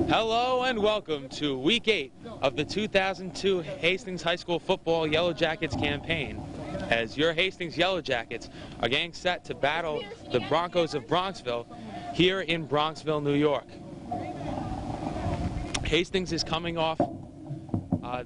Hello and welcome to Week 8 of the 2002 Hastings High School Football Yellow Jackets campaign, as your Hastings Yellow Jackets are getting set to battle the Broncos of Bronxville here in Bronxville, New York. Hastings is coming off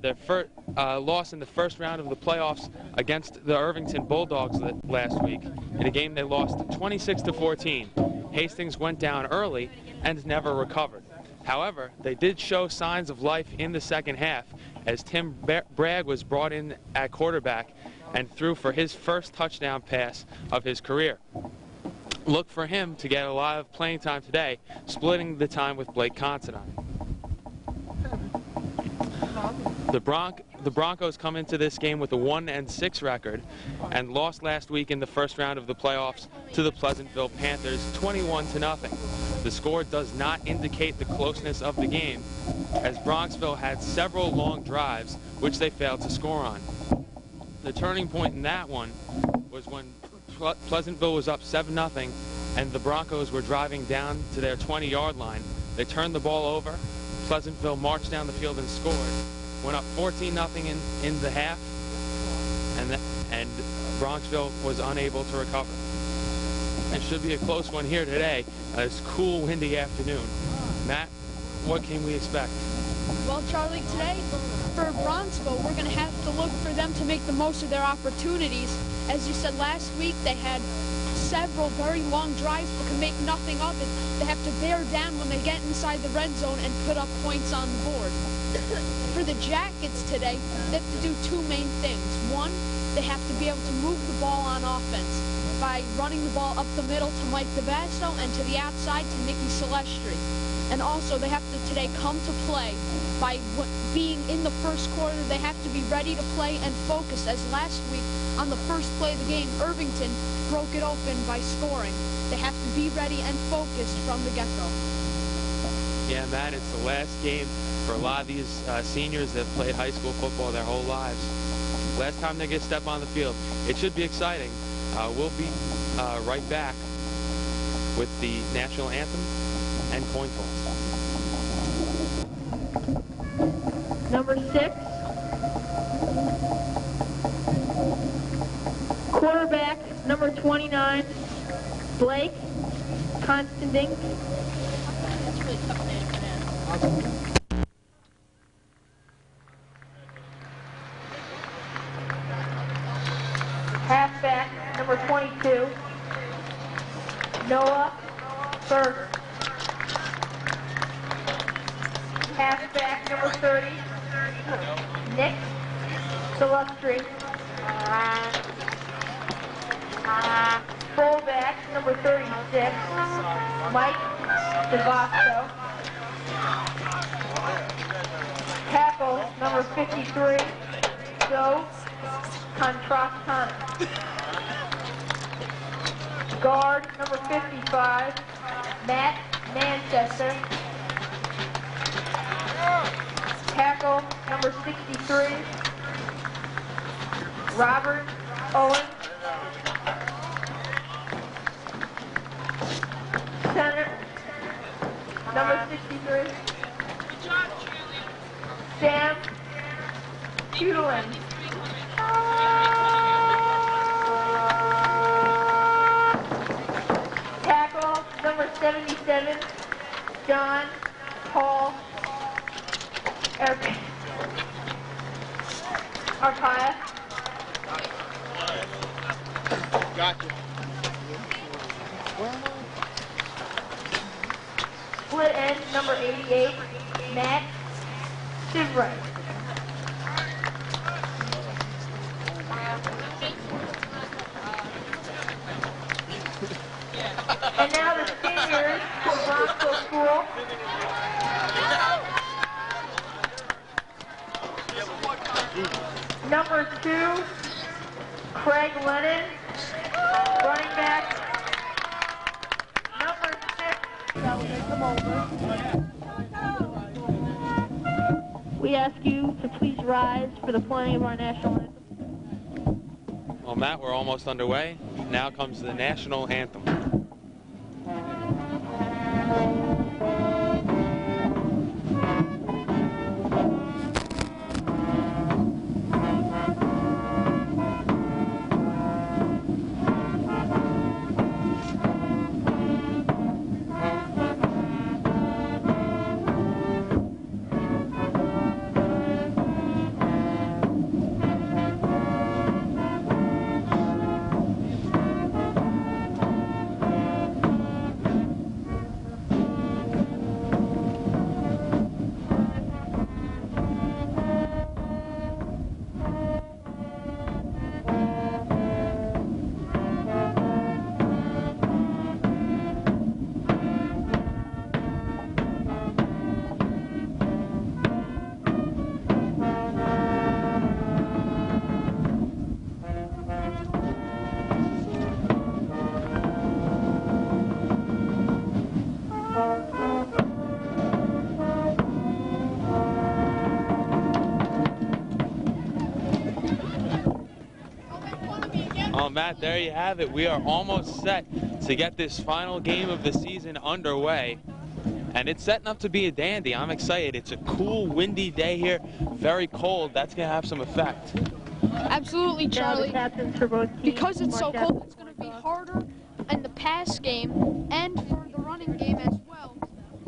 their first loss in the first round of the playoffs against the Irvington Bulldogs last week in a game they lost 26-14. Hastings went down early and never recovered. However, they did show signs of life in the second half as Tim Bragg was brought in at quarterback and threw for his first touchdown pass of his career. Look for him to get a lot of playing time today, splitting the time with Blake Considine. The Broncos come into this game with a 1-6 record and lost last week in the first round of the playoffs to the Pleasantville Panthers 21-0. The score does not indicate the closeness of the game, as Bronxville had several long drives which they failed to score on. The turning point in that one was when Pleasantville was up 7-0 and the Broncos were driving down to their 20-yard line. They turned the ball over, Pleasantville marched down the field and scored, went up 14-0 in the half, and Bronxville was unable to recover. It should be a close one here today. It's a cool, windy afternoon. Matt, what can we expect? Well, Charlie, today for Bronxville, we're going to have to look for them to make the most of their opportunities. As you said last week, they had several very long drives but could make nothing of it. They have to bear down when they get inside the red zone and put up points on the board. For the Jackets today, they have to do two main things. One, they have to be able to move the ball on offense by running the ball up the middle to Mike DeVasto and to the outside to Nicky Celestri. And also, they have to today come to play by being in the first quarter. They have to be ready to play and focused, as last week on the first play of the game, Irvington broke it open by scoring. They have to be ready and focused from the get-go. Yeah, Matt, it's the last game for a lot of these seniors that played high school football their whole lives. Last time they get step on the field. It should be exciting. We'll be right back with the national anthem and coin toss. Number 6, quarterback, number 29, Blake Considine. Halfback, number 22, Noah First. Halfback, number 30, Nick Celestri. Fullback, number 36, Mike DeVasto. Tackle, number 53, Joe Contrastano. Guard, number 55, Matt Manchester. Tackle, number 63, Robert Owen. Center, number 63, Sam Hewlin. Tackle, number 77, John Paul Arpaia. Gotcha. Split end, number 88, Matt Sivray. And now the seniors from Bronxville School. Number 2, Craig Lennon, running back. Number 6. We ask you to please rise for the playing of our national anthem. Well, Matt, we're almost underway. Now comes the national anthem. Matt, there you have it. We are almost set to get this final game of the season underway. And it's setting up to be a dandy. I'm excited. It's a cool, windy day here. Very cold. That's going to have some effect. Absolutely, Charlie. Because it's so cold, it's going to be harder in the pass game and for the running game as well.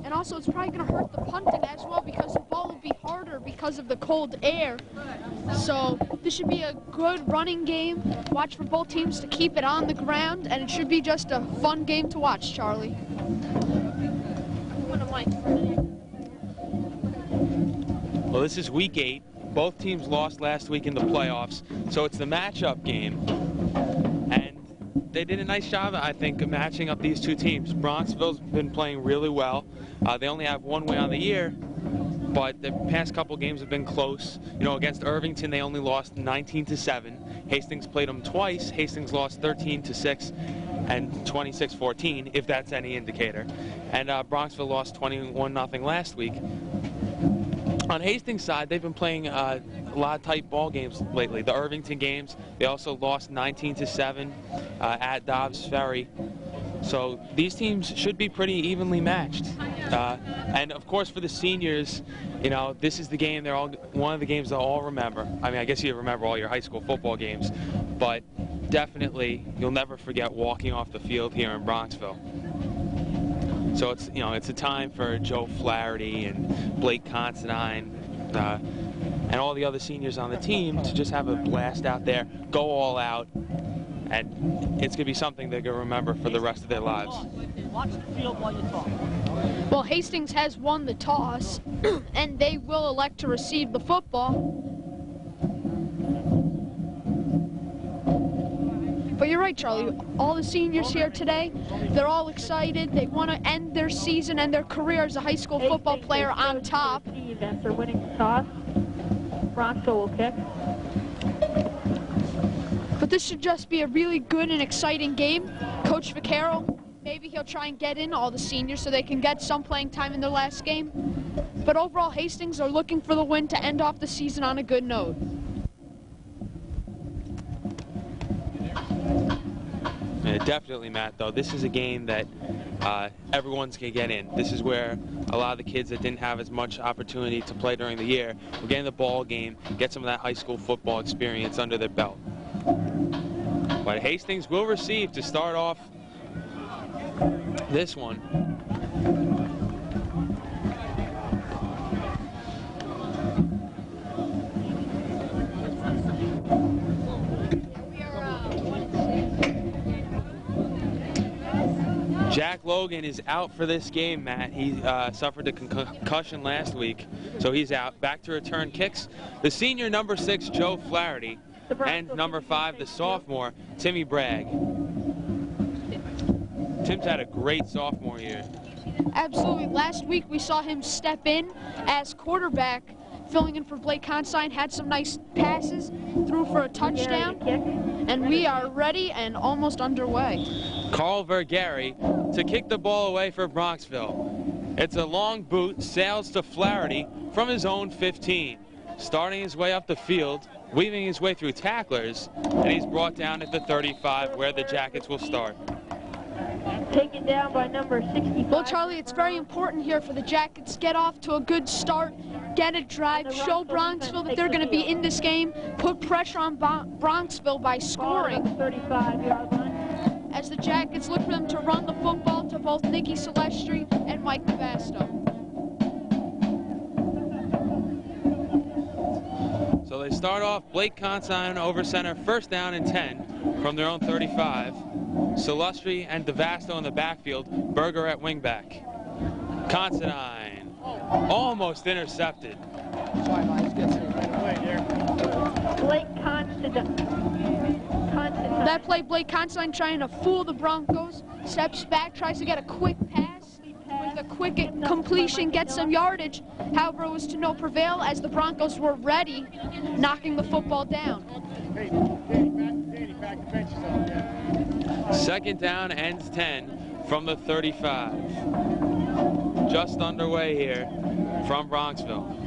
And also, it's probably going to hurt the punting as well because the ball will be harder because of the cold air. So this should be a good running game. Watch for both teams to keep it on the ground, and it should be just a fun game to watch, Charlie. Well, this is week 8. Both teams lost last week in the playoffs, so it's the matchup game. And they did a nice job, I think, of matching up these two teams. Bronxville's been playing really well. They only have one win on the year, but the past couple games have been close. You know, against Irvington, they only lost 19-7. Hastings played them twice. Hastings lost 13-6 and 26-14, if that's any indicator. And Bronxville lost 21-0 last week. On Hastings' side, they've been playing a lot of tight ball games lately. The Irvington games, they also lost 19-7 at Dobbs Ferry. So these teams should be pretty evenly matched. And of course, for the seniors, you know, this is the game they're all one of the games they'll all remember. I mean, I guess you remember all your high school football games, but definitely you'll never forget walking off the field here in Bronxville. So it's, you know, it's a time for Joe Flaherty and Blake Considine and all the other seniors on the team to just have a blast out there, go all out, and it's going to be something they're going to remember for the rest of their lives. Watch the field while you talk. Well, Hastings has won the toss, and they will elect to receive the football. But you're right, Charlie. All the seniors here today, they're all excited. They want to end their season and their career as a high school football player on top. They're winning the toss. Bronxville will kick. But this should just be a really good and exciting game. Coach Vaccaro, maybe he'll try and get in all the seniors so they can get some playing time in their last game. But overall, Hastings are looking for the win to end off the season on a good note. Yeah, definitely, Matt, though. This is a game that everyone's going to get in. This is where a lot of the kids that didn't have as much opportunity to play during the year will get in the ball game, get some of that high school football experience under their belt. But Hastings will receive to start off this one. Jack Logan is out for this game, Matt. He suffered a concussion last week, so he's out. Back to return kicks. The senior number 6, Joe Flaherty, and number 5, the sophomore, Timmy Bragg. Tim's had a great sophomore year. Absolutely. Last week we saw him step in as quarterback, filling in for Blake Considine, had some nice passes, threw for a touchdown, and we are ready and almost underway. Carl Vergari to kick the ball away for Bronxville. It's a long boot, sails to Flaherty from his own 15. Starting his way up the field, weaving his way through tacklers, and he's brought down at the 35 where the Jackets will start. Taken down by number 65. Well, Charlie, it's very important here for the Jackets. Get off to a good start, get a drive, show Bronxville that they're going to be in this game, put pressure on Bronxville by scoring. 35-yard line. As the Jackets look for them to run the football to both Nicky Celestri and Mike Navasto. So they start off Blake Considine over center, first down and 10 from their own 35. Celestri and Navasto in the backfield, Berger at wingback. Considine almost intercepted. Blake Considine. That play, Blake Considine trying to fool the Broncos, steps back, tries to get a quick pass. With a quick completion, gets some yardage. However, it was to no prevail as the Broncos were ready, knocking the football down. Second down and 10 from the 35. Just underway here from Bronxville.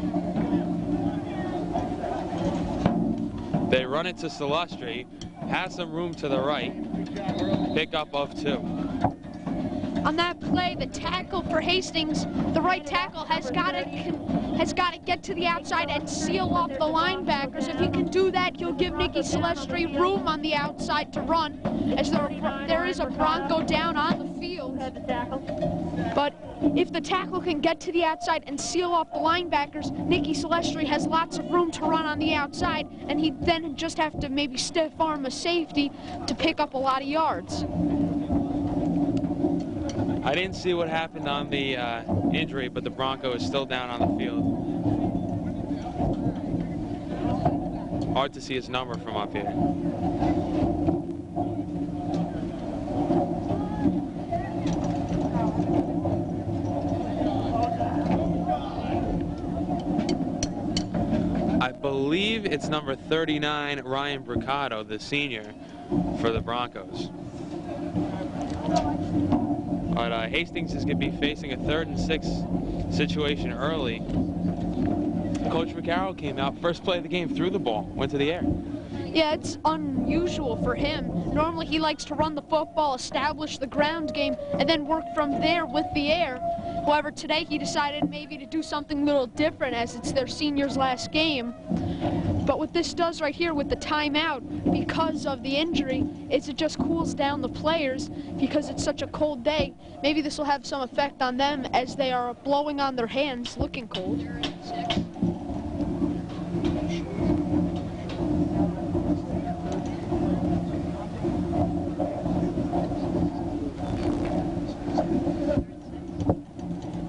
They run it to Celestri, has some room to the right. Pickup of 2. On that play, the tackle for Hastings, the right tackle has got to get to the outside and seal off the linebackers. If he can do that, he'll give Nicky Celestri room on the outside to run, as there is a Bronco down on the field. But if the tackle can get to the outside and seal off the linebackers, Nicky Celestri has lots of room to run on the outside, and he'd then just have to maybe stiff arm a safety to pick up a lot of yards. I didn't see what happened on the injury, but the Bronco is still down on the field. Hard to see his number from up here. I believe it's number 39, Ryan Bricado, the senior, for the Broncos. But Hastings is going to be facing a 3rd and 6 situation early. Coach McCarroll came out, first play of the game, threw the ball, went to the air. Yeah, it's unusual for him. Normally he likes to run the football, establish the ground game, and then work from there with the air. However, today he decided maybe to do something a little different, as it's their senior's last game. But what this does right here with the timeout, because of the injury, is it just cools down the players because it's such a cold day. Maybe this will have some effect on them as they are blowing on their hands, looking cold.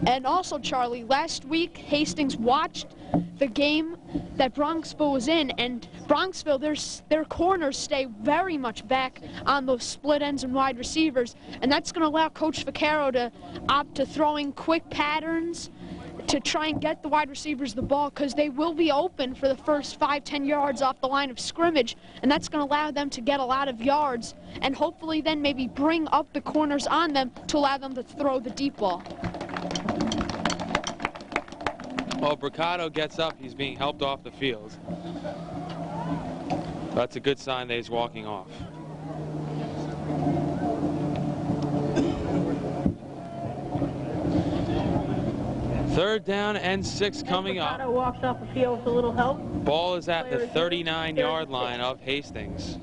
And also, Charlie, last week Hastings watched the game that Bronxville was in, and Bronxville, their corners stay very much back on those split ends and wide receivers, and that's going to allow Coach Vaccaro to opt to throwing quick patterns to try and get the wide receivers the ball, because they will be open for the first 5-10 yards off the line of scrimmage, and that's going to allow them to get a lot of yards, and hopefully then maybe bring up the corners on them to allow them to throw the deep ball. Well, Bricado gets up. He's being helped off the field. That's a good sign that he's walking off. Third down and 6 coming up. Bricado walks off the field with a little help. Ball is at the 39-yard line of Hastings.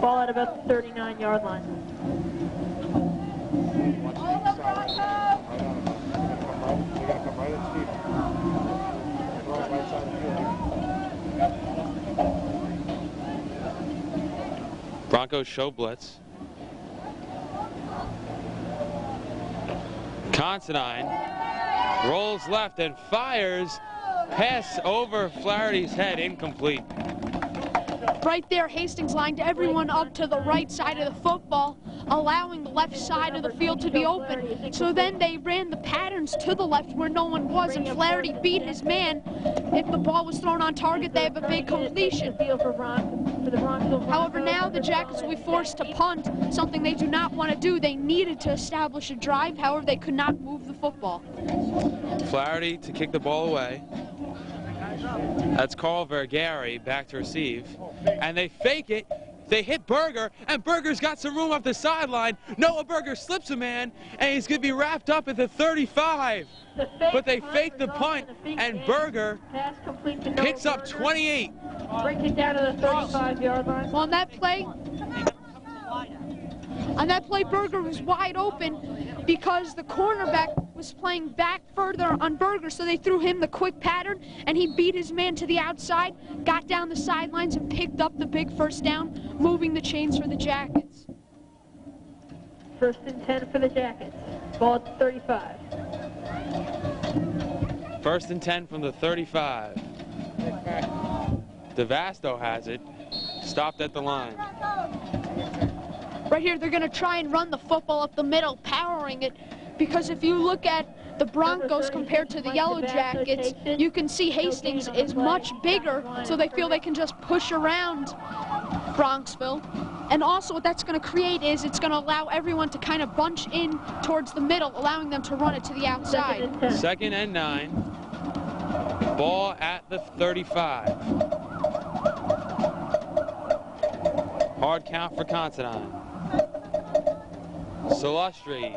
Ball at about the 39-yard line. Broncos show blitz. Considine rolls left and fires. Pass over Flaherty's head, incomplete. Right there, Hastings lined everyone up to the right side of the football, allowing the left side of the field to be open. So then they ran the patterns to the left where no one was, and Flaherty beat his man. If the ball was thrown on target, they have a big completion. However, now the Jackets will be forced to punt, something they do not want to do. They needed to establish a drive, however, they could not move the football. Flaherty to kick the ball away. That's Carl Vergari back to receive. And they fake it. They hit Berger, and Berger's got some room off the sideline. Noah Berger slips a man, and he's going to be wrapped up at the 35. But they fake the punt, and Berger picks up 28. Brings it down to the 35-yard line. Well, on that play, Berger was wide open because the cornerback was playing back further on Berger, so they threw him the quick pattern, and he beat his man to the outside, got down the sidelines, and picked up the big first down, moving the chains for the Jackets. 1st and 10 for the Jackets. Ball at the 35. 1st and 10 from the 35. DeVasto has it. Stopped at the line. Right here, they're going to try and run the football up the middle, powering it, because if you look at the Broncos compared to the Yellow Jackets, you can see Hastings is much bigger, so they feel they can just push around Bronxville. And also what that's going to create is it's going to allow everyone to kind of bunch in towards the middle, allowing them to run it to the outside. 2nd and 9. Ball at the 35. Hard count for Considine. Salustri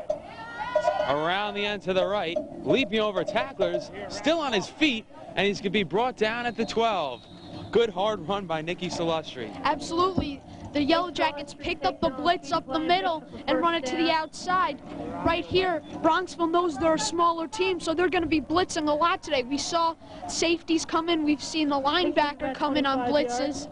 around the end to the right, leaping over tacklers, still on his feet, and he's going to be brought down at the 12. Good hard run by Nicky Salustri. Absolutely. The Yellow Jackets picked up the blitz up the middle and run it to the outside. Right here, Bronxville knows they're a smaller team, so they're going to be blitzing a lot today. We saw safeties come in. We've seen the linebacker come in on blitzes.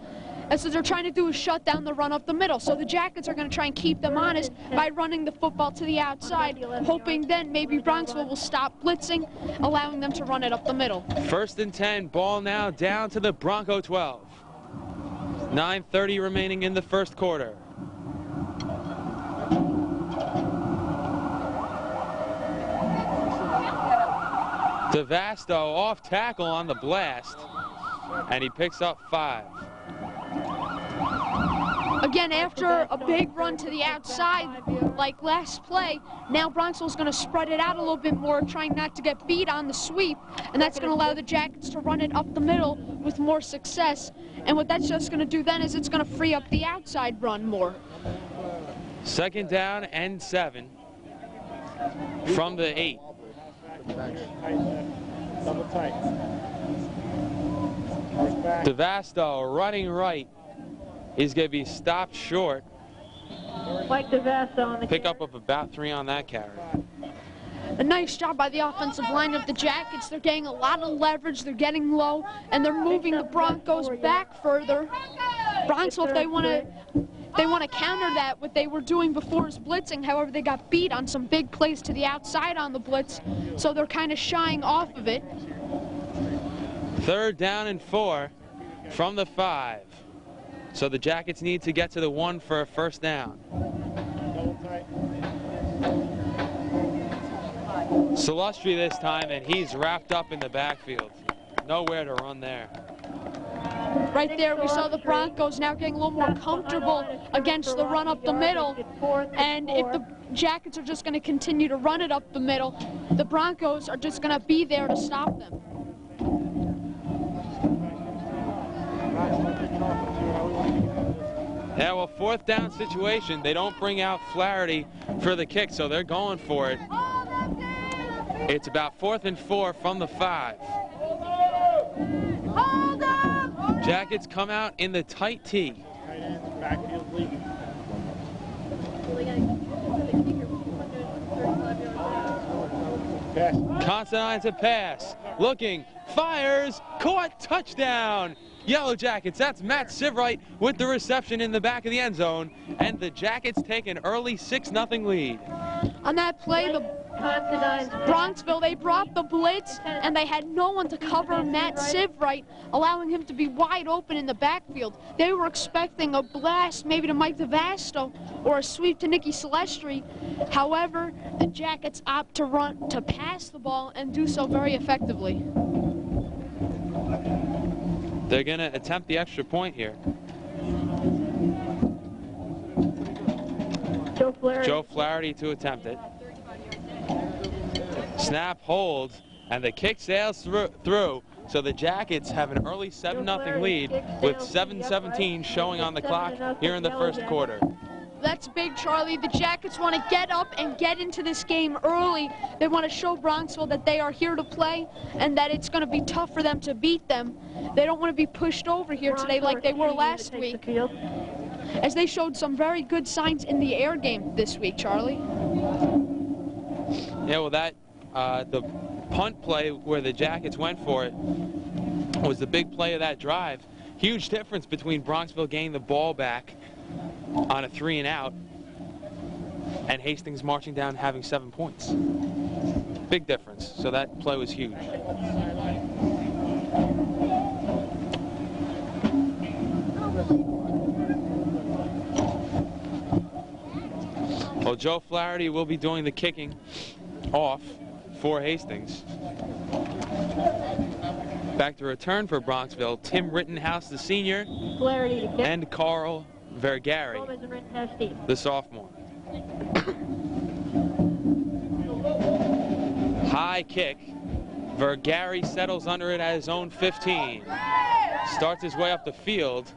And so they're trying to do is shut down the run up the middle. So the Jackets are going to try and keep them honest by running the football to the outside, hoping then maybe Bronxville will stop blitzing, allowing them to run it up the middle. 1st and 10, ball now down to the Bronco 12. 9:30 remaining in the first quarter. DeVasto off tackle on the blast, and he picks up 5. Again, after a big run to the outside, like last play, now Bronxville's going to spread it out a little bit more, trying not to get beat on the sweep, and that's going to allow the Jackets to run it up the middle with more success. And what that's just going to do then is it's going to free up the outside run more. 2nd down and 7 from the 8. DeVasto running right. He's going to be stopped short. Mike DeVasto on the Pick up of about 3 on that carry. A nice job by the offensive line of the Jackets. They're getting a lot of leverage. They're getting low, and they're moving the Broncos back further. Bronxville, if they want to counter that, what they were doing before is blitzing. However, they got beat on some big plays to the outside on the blitz, so they're kind of shying off of it. 3rd down and 4 from the 5. So the Jackets need to get to the 1 for a 1st down. Salustri this time, and he's wrapped up in the backfield. Nowhere to run there. Right there, we saw the Broncos now getting a little more comfortable against the run up the middle. And if the Jackets are just going to continue to run it up the middle, the Broncos are just going to be there to stop them. Yeah, well, 4th down situation. They don't bring out Flaherty for the kick, so they're going for it. It's about 4th and 4 from the 5. Jackets come out in the tight tee. Considine to pass. Looking, fires, caught, touchdown. Yellow Jackets. That's Matt Sivright with the reception in the back of the end zone, and the Jackets take an early 6-0 lead. On that play, the Bronxville, they brought the blitz, and they had no one to cover Matt Sivright, allowing him to be wide open in the backfield. They were expecting a blast maybe to Mike DeVasto or a sweep to Nicky Salustri. However, the Jackets opt to pass the ball and do so very effectively. They're going to attempt the extra point here. Joe Flaherty to attempt it. Snap holds, and the kick sails through. So the Jackets have an early 7-0 lead with 7:17 showing on the clock here in the first quarter. That's big, Charlie. The Jackets want to get up and get into this game early. They want to show Bronxville that they are here to play and that it's going to be tough for them to beat them. They don't want to be pushed over here today like they were last week, as they showed some very good signs in the air game this week, Charlie. Yeah, well, the punt play where the Jackets went for it was the big play of that drive. Huge difference between Bronxville getting the ball back on a 3-and-out and Hastings marching down having 7 points. Big difference. So that play was huge. Well, Joe Flaherty will be doing the kicking off for Hastings. Back to return for Bronxville, Tim Rittenhouse, the senior, and Carl Vergari, the sophomore. High kick. Vergari settles under it at his own 15. Starts his way up the field,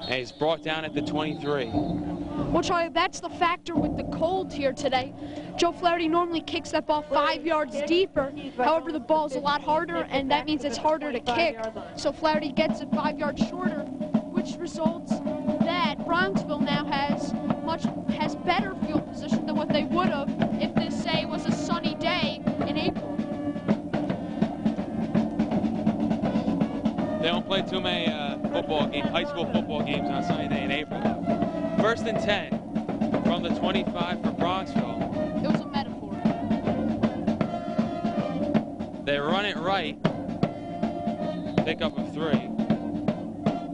And he's brought down at the 23. Well, Charlie, that's the factor with the cold here today. Joe Flaherty normally kicks that ball 5 yards deeper. However, the ball's a lot harder, and that means it's harder to kick. So Flaherty gets it 5 yards shorter, which results that Bronxville now has better field position than what they would have if this, say, was a sunny day in April. They don't play too many high school football games on a sunny day in April. 1st and 10 from the 25 for Bronxville. It was a metaphor. They run it right. Pickup of 3.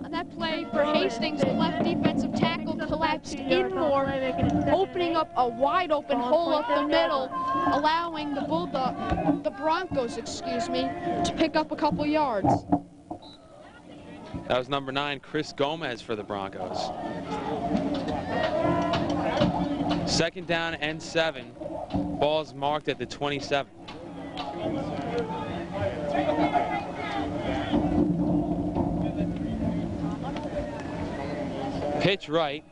On that play for Hastings, the left defensive tackle collapsed in more, opening up a wide open hole up the middle, allowing the Broncos, to pick up a couple yards. That was number 9, Chris Gomez for the Broncos. 2nd down and 7. Ball's marked at the 27. Pitch right.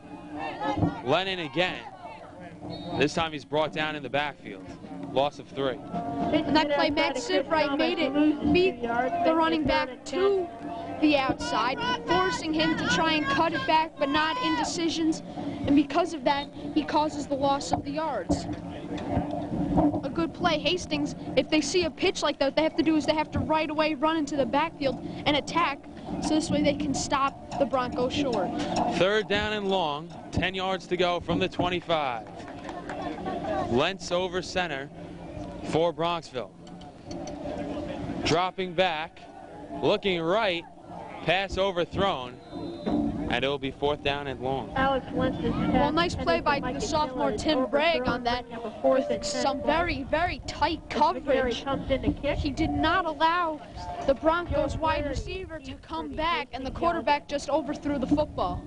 Lennon again. This time he's brought down in the backfield. Loss of 3. And that play, Matt Sivright made it beat the running back to the outside, forcing him to try and cut it back, but not in decisions. And because of that, he causes the loss of the yards. A good play. Hastings, if they see a pitch like that, what they have to do is they have to right away run into the backfield and attack, so this way they can stop the Broncos short. 3rd down and long, 10 yards to go from the 25. Lentz over center for Bronxville. Dropping back, looking right, pass overthrown, and it will be 4th down and long. Well, nice play by the sophomore Tim Bragg on that, with some very, very tight coverage. He did not allow the Broncos wide receiver to come back, and the quarterback just overthrew the football.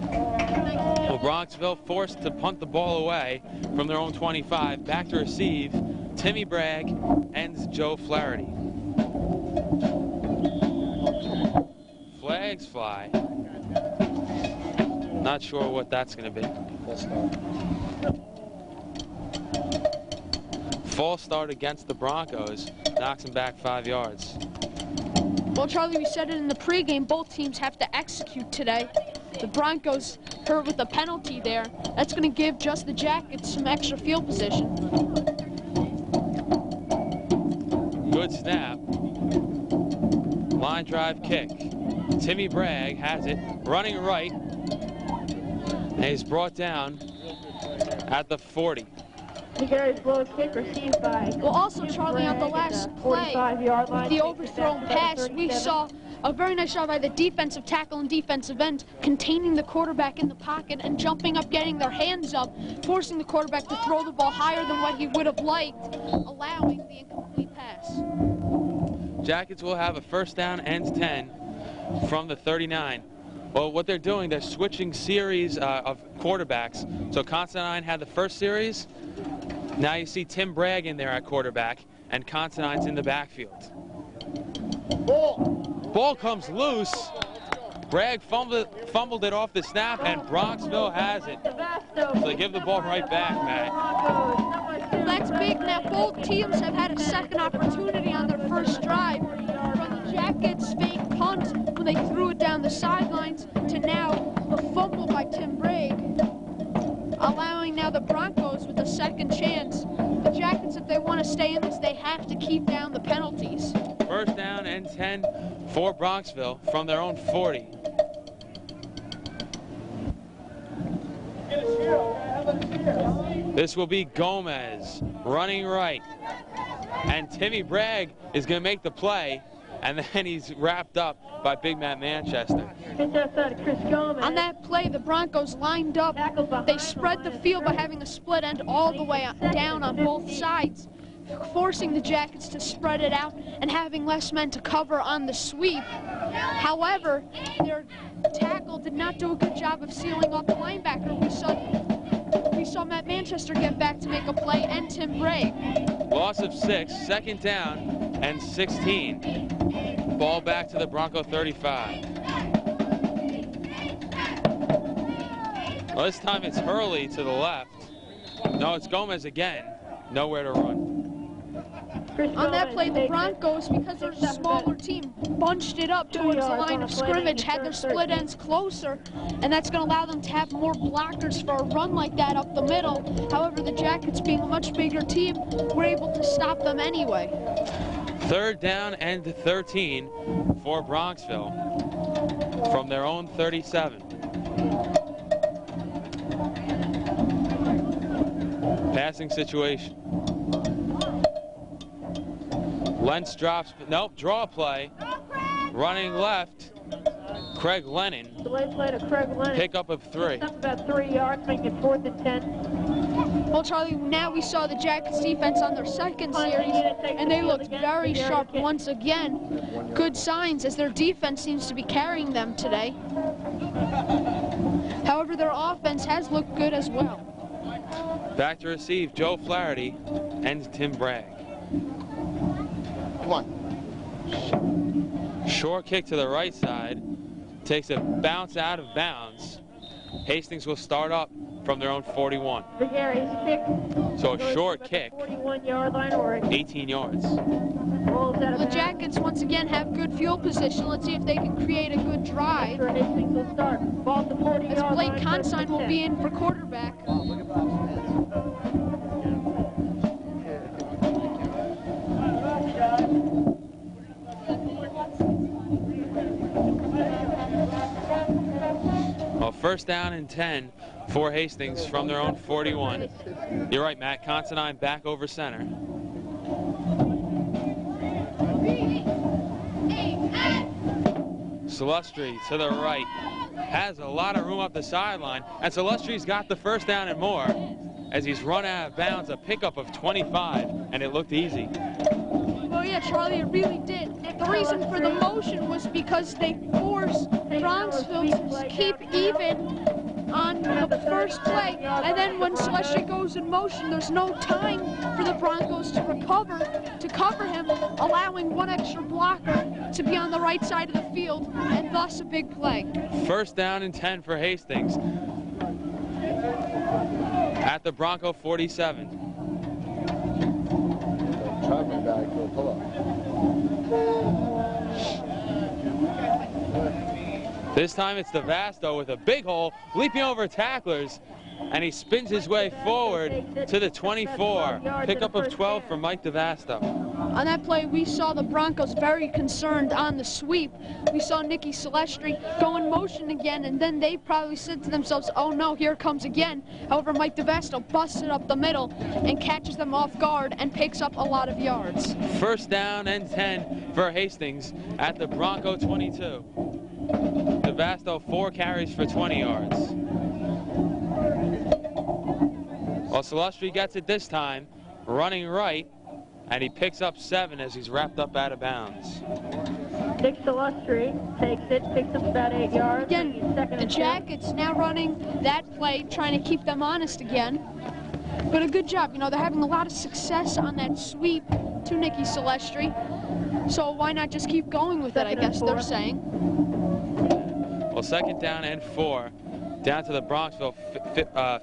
Well, Bronxville forced to punt the ball away from their own 25. Back to receive, Timmy Bragg and Joe Flaherty. Flags fly. Not sure what that's going to be. False start against the Broncos. Knocks them back 5 yards. Well, Charlie, we said it in the pregame. Both teams have to execute today. The Broncos hurt with a penalty there. That's going to give just the Jackets some extra field position. Good snap. Line drive kick. Timmy Bragg has it, running right, and he's brought down at the 40. Well, also, Charlie, on the last play, the overthrown pass, we saw a very nice job by the defensive tackle and defensive end containing the quarterback in the pocket and jumping up, getting their hands up, forcing the quarterback to throw the ball higher than what he would have liked, allowing the incomplete pass. Jackets will have a 1st down and 10 from the 39. Well, what they're doing, they're switching series of quarterbacks. So Constantine had the first series. Now you see Tim Bragg in there at quarterback, and Constantine's in the backfield. Ball comes loose. Bragg fumbled it off the snap, and Bronxville has it. So they give the ball right back, Matt. That's big. Now both teams have had a second opportunity on their first drive. From the Jackets' fake punt when they threw it down the sidelines to now the fumble by Tim Bragg, allowing now the Broncos with a second chance. The Jackets, if they want to stay in this, they have to keep down the penalties. 1st down and 10 for Bronxville from their own 40. This will be Gomez running right. And Timmy Bragg is going to make the play, and then he's wrapped up by Big Matt Manchester. On that play, the Broncos lined up. They spread the field by having a split end all the way down on both sides, forcing the Jackets to spread it out and having less men to cover on the sweep. However, their tackle did not do a good job of sealing off the linebacker. We saw Matt Manchester get back to make a play, and Tim Bragg. Loss of 6, 2nd down and 16. Ball back to the Bronco 35. Well, this time it's Hurley to the left. No, it's Gomez again. Nowhere to run. On that play, the Broncos, because they're a smaller team, bunched it up towards the line of scrimmage, had their split ends closer, and that's going to allow them to have more blockers for a run like that up the middle. However, the Jackets, being a much bigger team, were able to stop them anyway. 3rd down and 13 for Bronxville from their own 37. Passing situation. Lentz drops, nope, draw play. Running left, Craig Lennon. Delay play to Craig Lennon. Pickup of 3. Up about 3 yards, making it 4th and 10. Well, Charlie, now we saw the Jackets defense on their second series, and they looked very sharp once again. Good signs as their defense seems to be carrying them today. However, their offense has looked good as well. Back to receive, Joe Flaherty and Tim Bragg. Come on. Short kick to the right side. Takes a bounce out of bounds. Hastings will start up from their own 41. So a short kick. 41-yard line or 18 yards. The Jackets once again have good field position. Let's see if they can create a good drive. Hastings will start. Ball to 40-yard As Blake line. Consign will be in for quarterback. Well, 1st down and 10 for Hastings from their own 41. You're right, Matt. Considine back over center. Celestri to the right. Has a lot of room up the sideline. And Celestri's got the 1st down and more as he's run out of bounds. A pickup of 25, and it looked easy. Oh yeah, Charlie, it really did. The reason for the motion was because they forced Bronxville to keep even on the first play, and then when Celestia goes in motion, there's no time for the Broncos to recover, to cover him, allowing one extra blocker to be on the right side of the field, and thus a big play. 1st down and 10 for Hastings at the Bronco 47. This time it's DeVasto with a big hole, leaping over tacklers, and he spins his way forward to the 24. Pickup of 12 for Mike DeVasto. On that play, we saw the Broncos very concerned on the sweep. We saw Nicky Celestri go in motion again, and then they probably said to themselves, oh no, here it comes again. However, Mike DeVasto busts it up the middle and catches them off guard and picks up a lot of yards. 1st down and 10 for Hastings at the Bronco 22. DeVasto 4 carries for 20 yards. Well, Celestri gets it this time, running right, and he picks up 7 as he's wrapped up out of bounds. Nick Celestri takes it, picks up about 8 yards. Again, the Jackets now running that play, trying to keep them honest again. But a good job. You know, they're having a lot of success on that sweep to Nicky Celestri. So why not just keep going with it, I guess they're saying. Well, 2nd down and 4, down to the Bronxville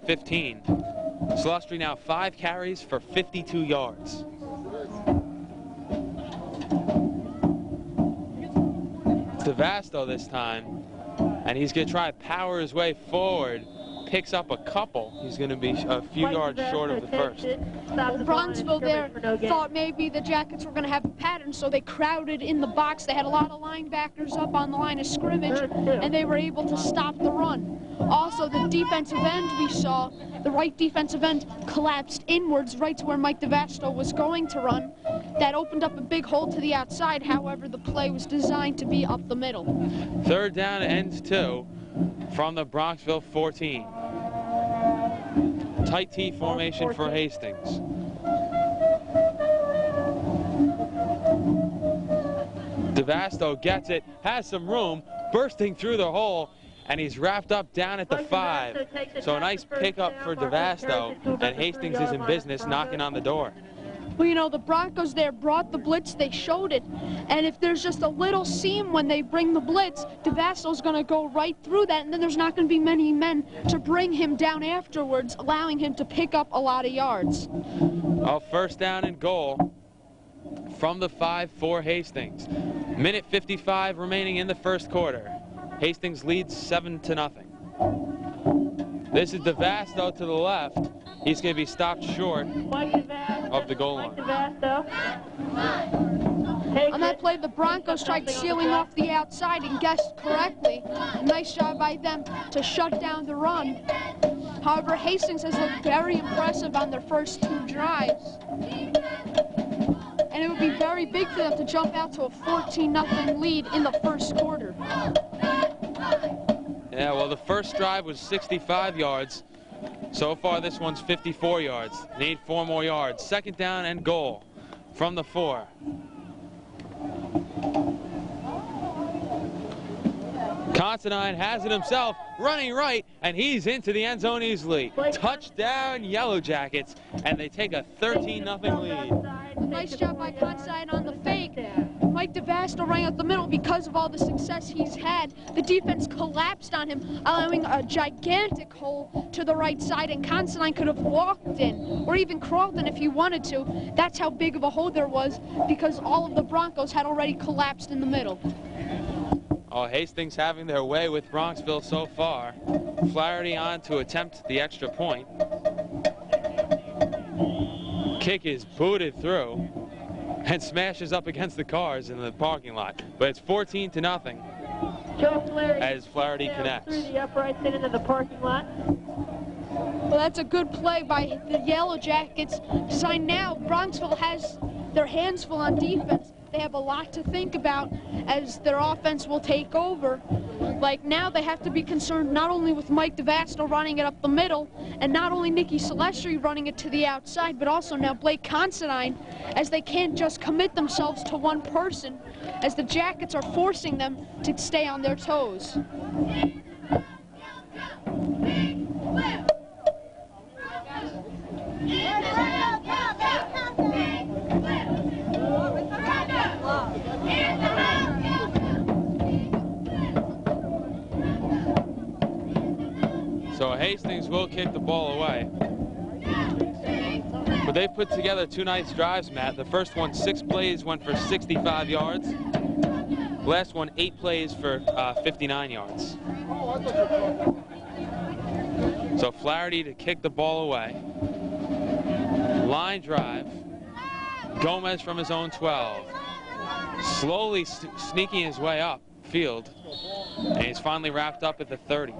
15. Celestri now 5 carries for 52 yards. It's DeVasto this time, and he's going to try to power his way forward. Picks up a couple. He's going to be a few yards short of the first. Well, Bronxville there thought maybe the Jackets were going to have a pattern, so they crowded in the box. They had a lot of linebackers up on the line of scrimmage, and they were able to stop the run. Also, the defensive end we saw, the right defensive end collapsed inwards right to where Mike DeVasto was going to run. That opened up a big hole to the outside. However, the play was designed to be up the middle. 3rd down and 2 from the Bronxville 14. Tight T formation for Hastings. DeVasto gets it, has some room, bursting through the hole, and he's wrapped up down at the 5. So a nice pickup for DeVasto, and Hastings is in business knocking on the door. Well, you know, the Broncos there brought the blitz, they showed it, and if there's just a little seam when they bring the blitz, DeVasso's going to go right through that, and then there's not going to be many men to bring him down afterwards, allowing him to pick up a lot of yards. Well, first down and goal from the 5 for Hastings. Minute 55 remaining in the first quarter. Hastings leads 7-0. This is DeVasto to the left. He's going to be stopped short of the goal line. On that play, the Broncos tried sealing off the outside and guessed correctly. Nice job by them to shut down the run. However, Hastings has looked very impressive on their first 2 drives. And it would be very big for them to jump out to a 14-0 lead in the first quarter. Yeah, well, the first drive was 65 yards. So far, this one's 54 yards. Need 4 more yards. Second down and goal from the 4. Considine has it himself, running right, and he's into the end zone easily. Touchdown, Yellow Jackets, and they take a 13-0 lead. Nice job by Considine on the fake. Mike DeVasto running up the middle. Because of all the success he's had, the defense collapsed on him, allowing a gigantic hole to the right side, and Considine could have walked in or even crawled in if he wanted to. That's how big of a hole there was, because all of the Broncos had already collapsed in the middle. Oh, Hastings having their way with Bronxville so far. Flaherty on to attempt the extra point. Kick is booted through and smashes up against the cars in the parking lot. But it's 14-0 as Flaherty connects. Through the uprights and into the parking lot. Well, that's a good play by the Yellow Jackets. Designed now, Bronxville has their hands full on defense. They have a lot to think about as their offense will take over. Like now, they have to be concerned not only with Mike DeVasto running it up the middle, and not only Nicky Celestri running it to the outside, but also now Blake Considine, as they can't just commit themselves to one person, as the Jackets are forcing them to stay on their toes. So Hastings will kick the ball away. But they put together 2 nice drives, Matt. The first one, 6 plays, went for 65 yards. The last one, 8 plays for 59 yards. So Flaherty to kick the ball away. Line drive. Gomez from his own 12. Slowly sneaking his way up field. And he's finally wrapped up at the 30.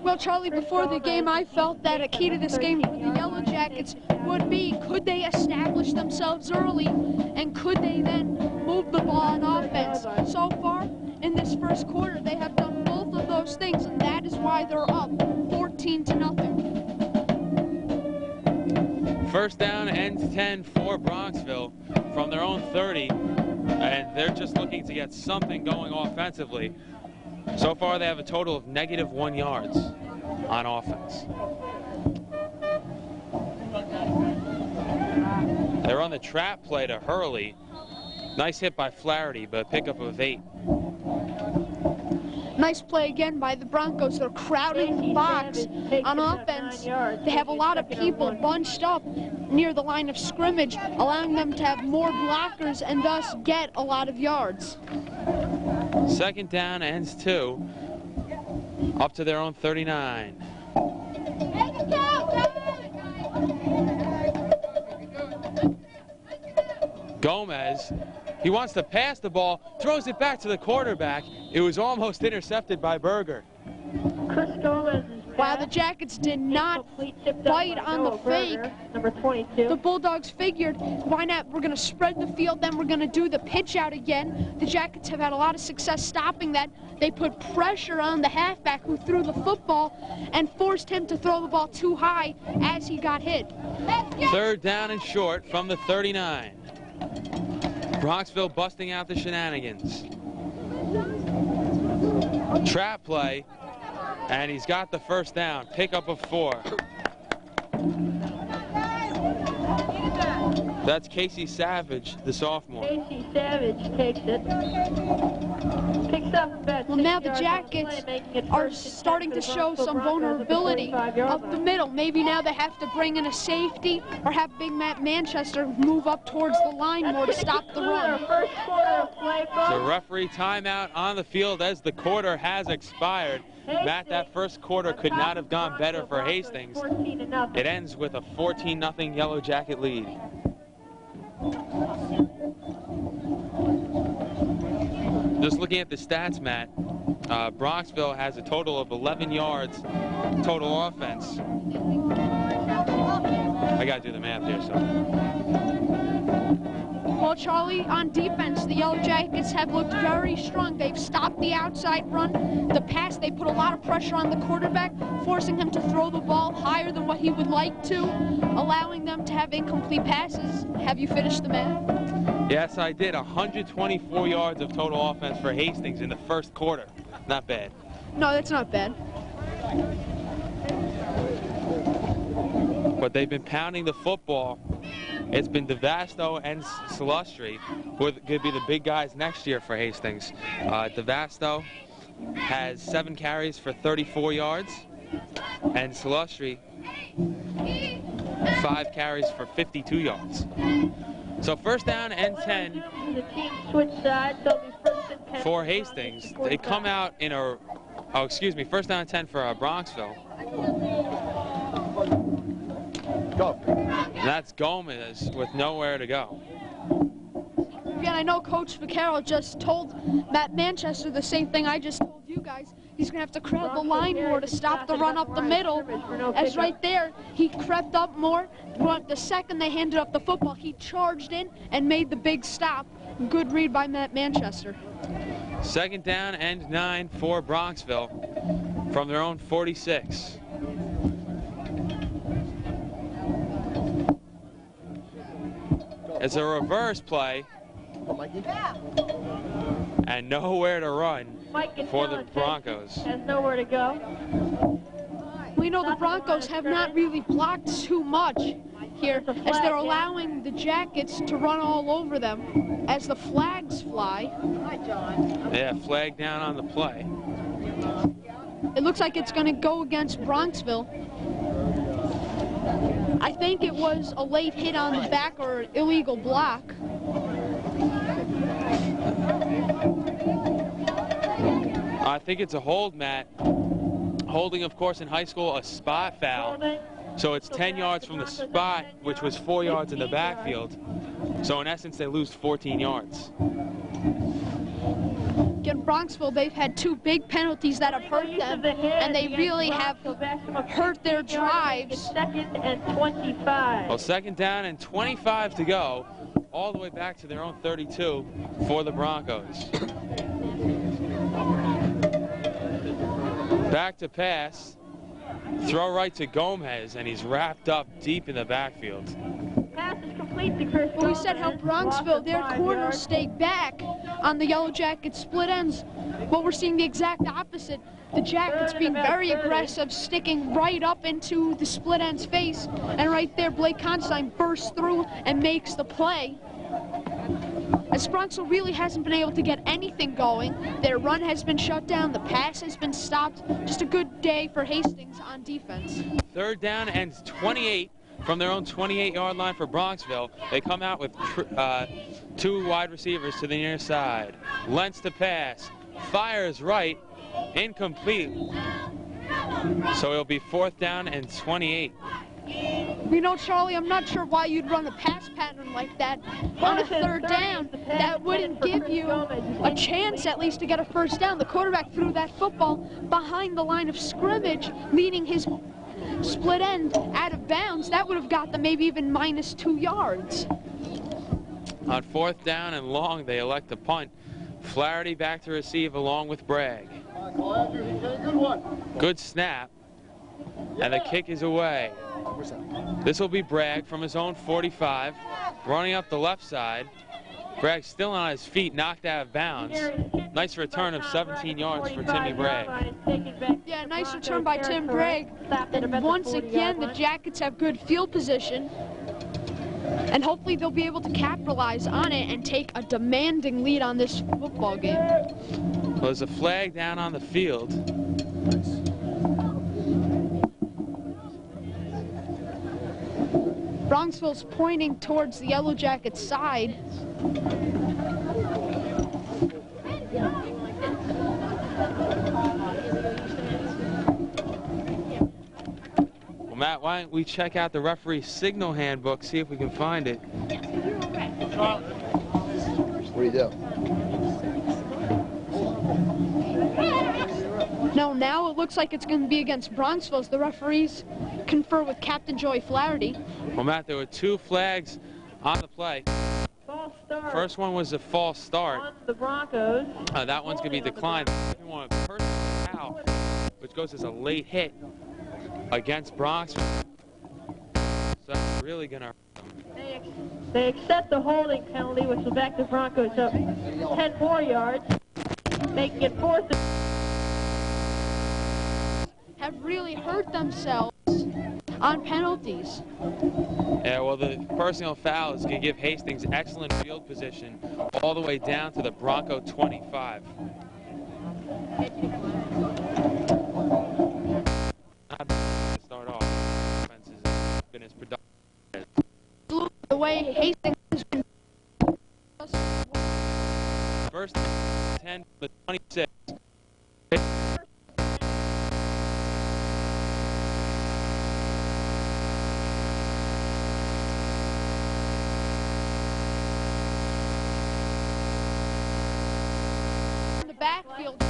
Well, Charlie, before the game, I felt that a key to this game for the Yellow Jackets would be, could they establish themselves early, and could they then move the ball on offense? So far, in this first quarter, they have done both of those things, and that is why they're up 14-0. First down and 10 for Bronxville from their own 30, and they're just looking to get something going offensively. So far, they have a total of -1 yards on offense. They run the trap play to Hurley. Nice hit by Flaherty, but a pickup of 8. Nice play again by the Broncos. They're crowding the box on offense. They have a lot of people bunched up near the line of scrimmage, allowing them to have more blockers and thus get a lot of yards. Second down ends 2, up to their own 39. Gomez, he wants to pass the ball, throws it back to the quarterback. It was almost intercepted by Berger. Wow, the Jackets did not bite on the fake. Number 22. The Bulldogs figured, why not? We're going to spread the field, then we're going to do the pitch out again. The Jackets have had a lot of success stopping that. They put pressure on the halfback who threw the football and forced him to throw the ball too high as he got hit. Third down and short from the 39. Bronxville busting out the shenanigans. Trap play. And he's got the first down, pickup of 4. That's Casey Savage, the sophomore. Casey Savage takes it. Picks up about Well, now the Jackets are starting to show some vulnerability up the middle. Maybe now they have to bring in a safety or have Big Matt Manchester move up towards the line more to stop the run. So referee timeout on the field as the quarter has expired. Matt, that first quarter could not have gone better for Hastings. It ends with a 14-0 Yellow Jacket lead. Just looking at the stats, Matt, Bronxville has a total of 11 yards total offense. I got to do the math here, so. Well, Charlie, on defense, the Yellow Jackets have looked very strong. They've stopped the outside run. The pass, they put a lot of pressure on the quarterback, forcing him to throw the ball higher than what he would like to, allowing them to have incomplete passes. Have you finished the math? Yes, I did. 124 yards of total offense for Hastings in the first quarter. Not bad. No, that's not bad. But they've been pounding the football. It's been DeVasto and Salustri who are going to be the big guys next year for Hastings. DeVasto has 7 carries for 34 yards, and Salustri 5 carries for 52 yards. So first down and 10 for Hastings. They come out in a, first down and 10 for Bronxville. Go. And that's Gomez with nowhere to go. Again, I know Coach Vaccaro just told Matt Manchester the same thing I just told you guys. He's going to have to crowd the line more to stop the run up the middle. As right there, he crept up more. The second they handed up the football, he charged in and made the big stop. Good read by Matt Manchester. Second down and 9 for Bronxville from their own 46. It's a reverse play and nowhere to run for the Broncos. Has nowhere to go. We know the Broncos have not really blocked too much here as they're allowing the Jackets to run all over them as the flags fly. Yeah, flag down on the play. It looks like it's going to go against Bronxville. I think it was a late hit on the back or an illegal block. I think it's a hold, Matt. Holding, of course, in high school, a spot foul. So it's 10 yards from the spot, which was 4 yards in the backfield. So in essence, they lose 14 yards. Again, Bronxville, they've had 2 big penalties that have hurt them, and they really have hurt their drives. Second and 25. Well, second down and 25 to go, all the way back to their own 32 for the Broncos. Back to pass, throw right to Gomez, and he's wrapped up deep in the backfield. Pass is complete to Chris. Well, we said how Bronxville, their corners stay back on the Yellow Jackets split ends. Well, we're seeing the exact opposite. The Jackets being very aggressive, sticking right up into the split end's face. And right there, Blake Constein bursts through and makes the play. As Bronxville really hasn't been able to get anything going. Their run has been shut down. The pass has been stopped. Just a good day for Hastings on defense. Third down and 28 from their own 28-yard line for Bronxville. They come out with 2 wide receivers to the near side. Lentz to pass. Fires right. Incomplete. So it'll be 4th down and 28. You know, Charlie, I'm not sure why you'd run a pass pattern like that on a 3rd down. That wouldn't give you a chance at least to get a 1st down. The quarterback threw that football behind the line of scrimmage, leading his split end out of bounds. That would have got them maybe even -2 yards. On 4th down and long, they elect to punt. Flaherty back to receive along with Bragg. Good snap, and the kick is away. This will be Bragg from his own 45, running up the left side. Bragg still on his feet, knocked out of bounds. Nice return of 17 yards for Timmy Bragg. Yeah, nice return by Tim Bragg. And once again, the Jackets have good field position. And hopefully they'll be able to capitalize on it and take a demanding lead on this football game. Well, there's a flag down on the field. Bronxville's pointing towards the Yellow Jackets' side. Well, Matt, why don't we check out the referee's signal handbook, see if we can find it. What do you do? No, now it looks like it's going to be against Bronxville as the referees confer with Captain Joey Flaherty. Well, Matt, there were 2 flags on the play. False start First one was a false start. on the Broncos. That one's going to be declined. We want a personal foul, which goes as a late hit against Bronxville. So that's really going to hurt them. They accept the holding penalty, which will back the Broncos up 10 more yards, making it 4th. Have really hurt themselves on penalties. Yeah, well, the personal foul is going to give Hastings excellent field position all the way down to the Bronco 25. Not bad to start off. Offense has been as productive. The way Hastings has been. First 10 to the 26. Backfield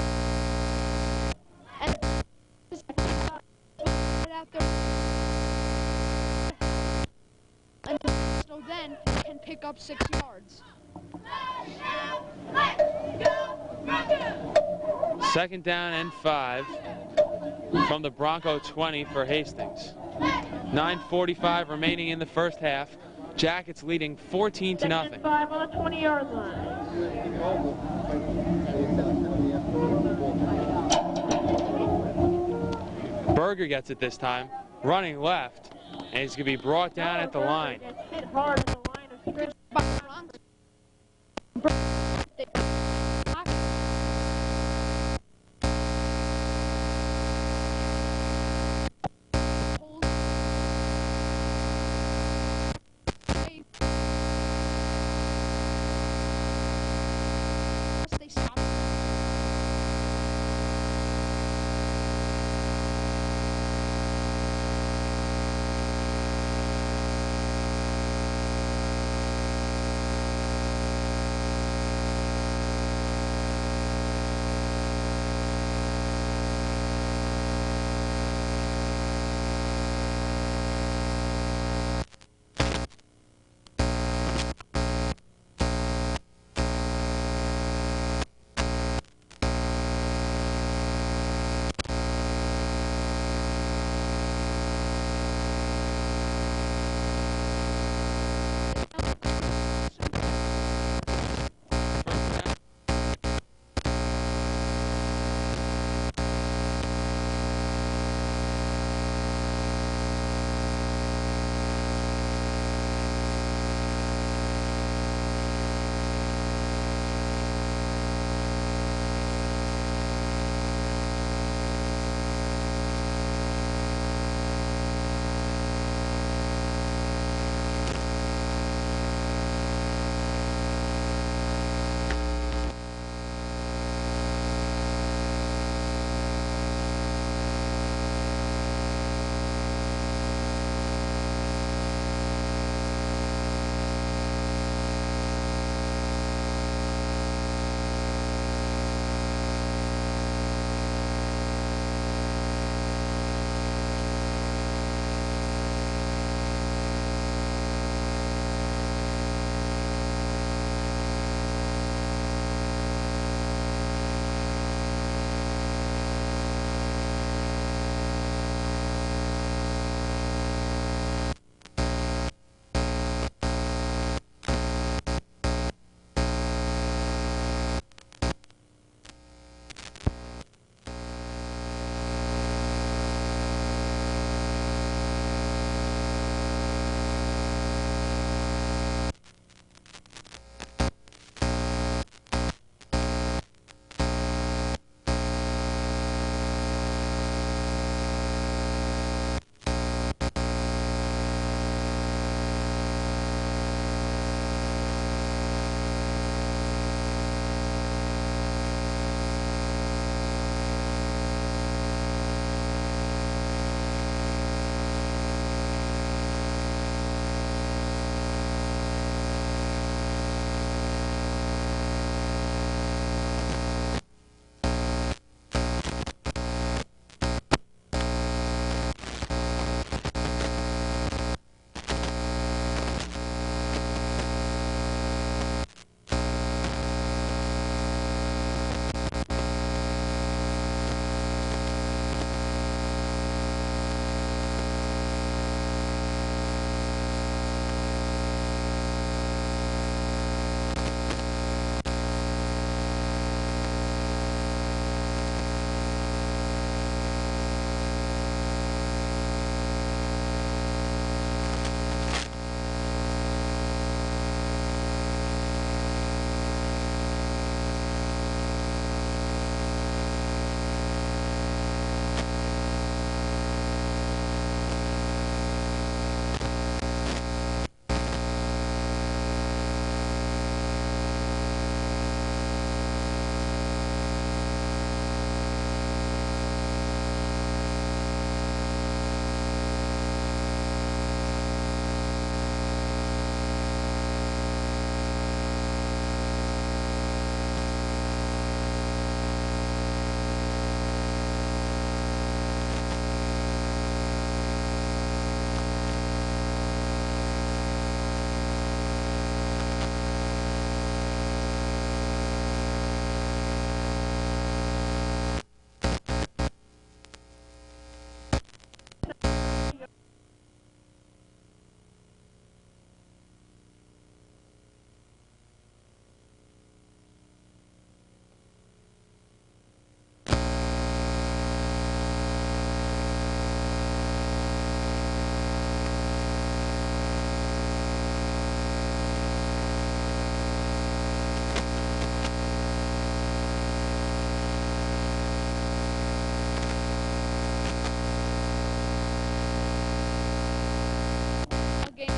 and out there, and so then can pick up 6 yards. Second down and 5 from the Bronco 20 for Hastings. 9:45 remaining in the first half. Jackets leading 14 to nothing. 5 on the 20-yard line. Berger gets it this time, running left, and he's going to be brought down at the line. Gets hit hard at the line of scrimmage.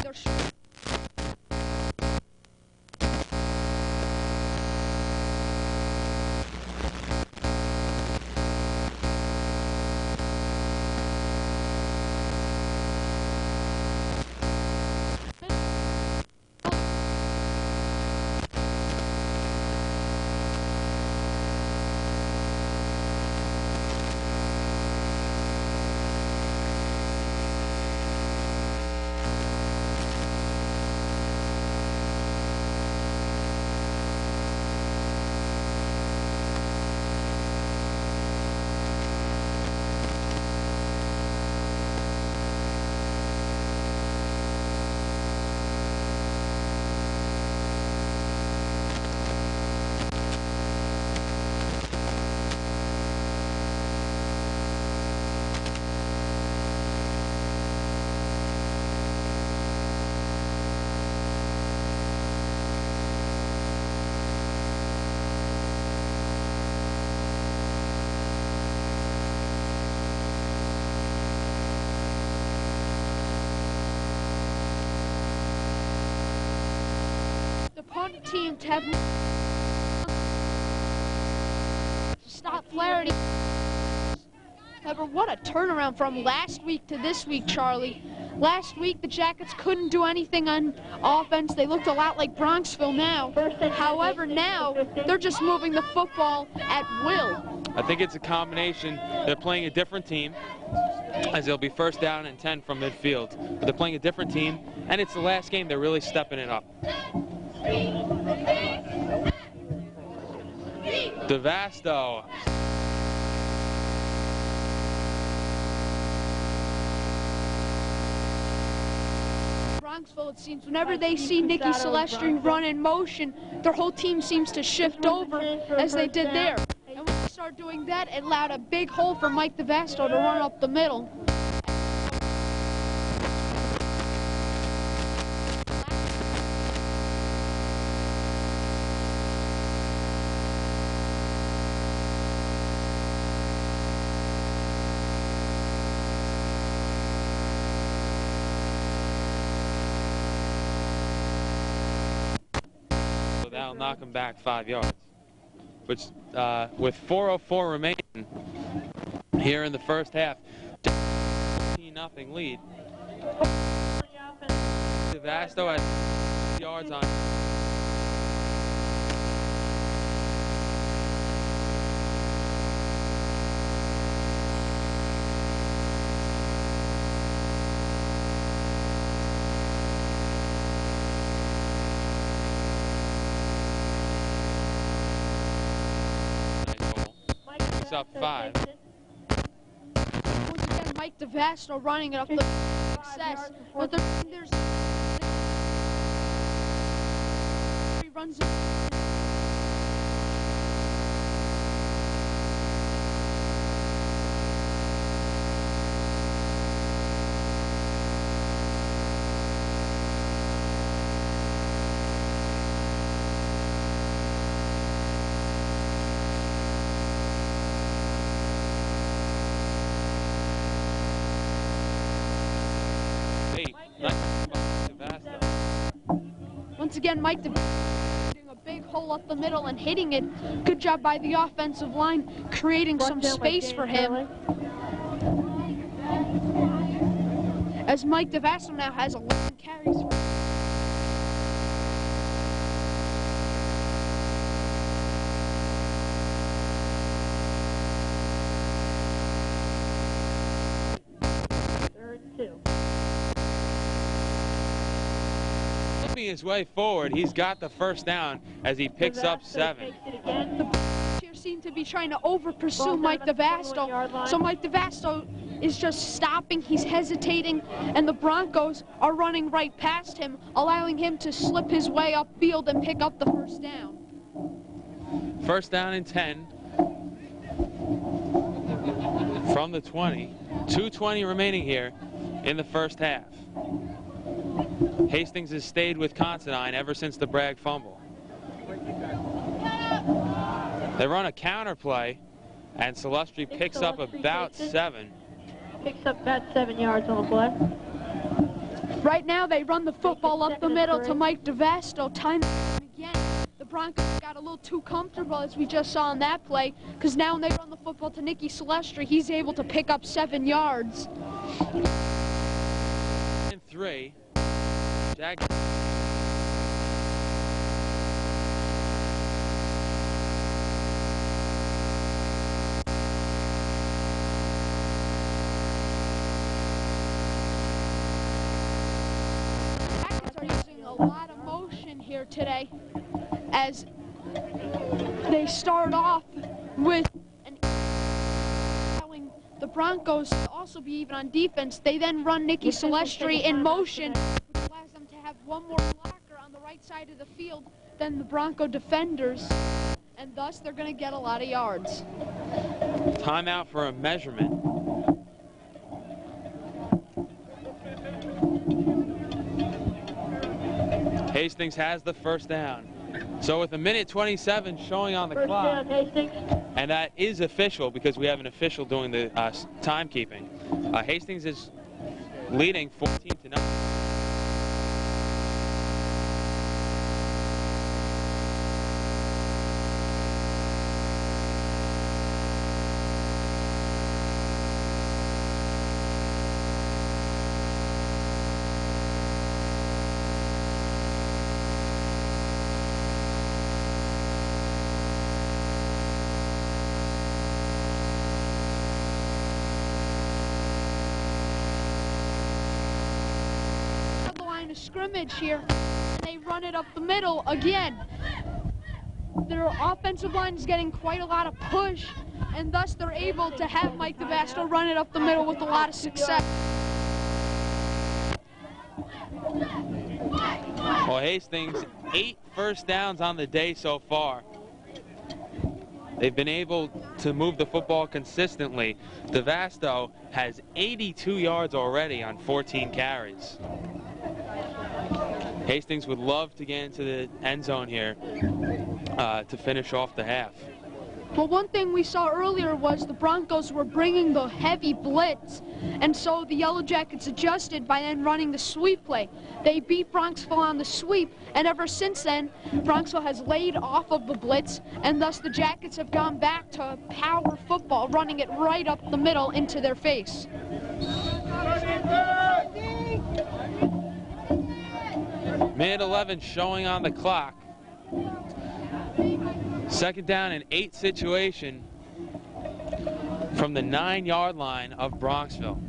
They're opponent team to have stop Flaherty. However, what a turnaround from last week to this week, Charlie. Last week, the Jackets couldn't do anything on offense. They looked a lot like Bronxville now. However, now they're just moving the football at will. I think it's a combination. They're playing a different team, as they'll be first down and 10 from midfield. But they're playing a different team, and it's the last game. They're really stepping it up. DeVasto. Bronxville, it seems, whenever they see Nicky Celestri run in motion, their whole team seems to shift over as they did there. And when they start doing that, it allowed a big hole for Mike DeVasto to run up the middle. That'll knock him back 5 yards, which with 4:04 remaining here in the first half, 0 lead. DeVasto has yards on. Up 5. Once again, Mike DeVasto running it up the success. But there's he runs it. Once again, Mike DeVasto doing a big hole up the middle and hitting it. Good job by the offensive line, creating some space for him. As Mike DeVasto now has 11 carries. His way forward, he's got the first down as he picks up 7. The Broncos here seem to be trying to over-pursue Mike DeVasto, so Mike DeVasto is just stopping, he's hesitating, and the Broncos are running right past him, allowing him to slip his way upfield and pick up the first down. First down and 10 from the 20. 2:20 remaining here in the first half. Hastings has stayed with Considine ever since the Bragg fumble. They run a counter play, and Celestri picks up about 7. Picks up about 7 yards on the play. Right now they run the football up the middle to Mike DeVasto. Time again. The Broncos got a little too comfortable, as we just saw on that play, because now when they run the football to Nicky Silvestri, he's able to pick up 7 yards. And 3. Jack. Jackets are using a lot of motion here today, as they start off with allowing the Broncos to also be even on defense. They then run Nicky Silvestri in motion, which allows them to have one more blocker on the right side of the field than the Bronco defenders, and thus they're going to get a lot of yards. Timeout for a measurement. Hastings has the first down. So with 1:27 showing on the clock, First down, Hastings. and that is official because we have an official doing the timekeeping. Hastings is leading 14-0. Scrimmage here. They run it up the middle again. Their offensive line is getting quite a lot of push, and thus they're able to have Mike DeVasto run it up the middle with a lot of success. Well, Hastings, 8 first downs on the day so far. They've been able to move the football consistently. DeVasto has 82 yards already on 14 carries. Hastings would love to get into the end zone here to finish off the half. Well, one thing we saw earlier was the Broncos were bringing the heavy blitz, and so the Yellow Jackets adjusted by then running the sweep play. They beat Bronxville on the sweep, and ever since then, Bronxville has laid off of the blitz, and thus the Jackets have gone back to power football, running it right up the middle into their face. Minute 11 showing on the clock. Second down and 8 situation from the 9-yard line of Bronxville.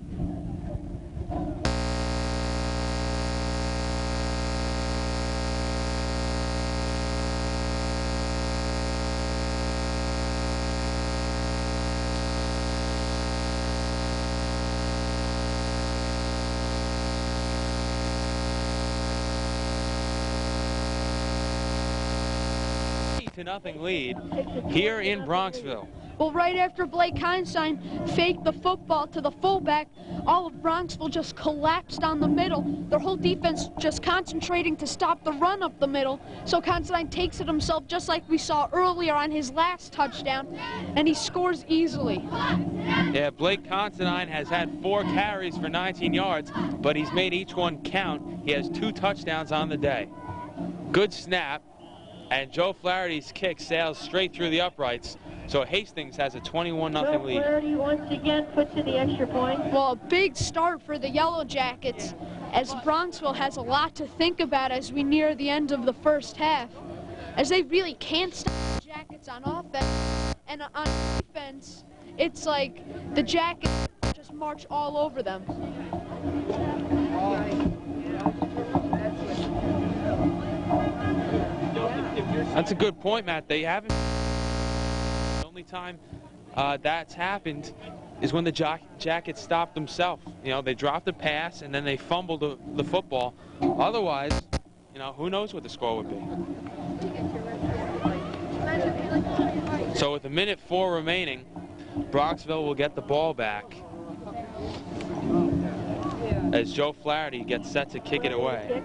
To nothing lead here in Bronxville. Well, right after Blake Einstein faked the football to the fullback, all of Bronxville just collapsed on the middle. Their whole defense just concentrating to stop the run up the middle. So Constantine takes it himself, just like we saw earlier on his last touchdown, and he scores easily. Yeah, Blake Constantine has had 4 carries for 19 yards, but he's made each one count. He has 2 touchdowns on the day. Good snap. And Joe Flaherty's kick sails straight through the uprights, so Hastings has a 21-0 lead. Joe Flaherty once again puts in the extra point. Well, a big start for the Yellow Jackets, as Bronxville has a lot to think about as we near the end of the first half, as they really can't stop the Jackets on offense, and on defense, it's like the Jackets just march all over them. That's a good point, Matt. They haven't. The only time that's happened is when the Jackets stopped themselves. You know, they dropped a pass and then they fumbled the football. Otherwise, you know, who knows what the score would be. So with 1:04 remaining, Bronxville will get the ball back as Joe Flaherty gets set to kick it away.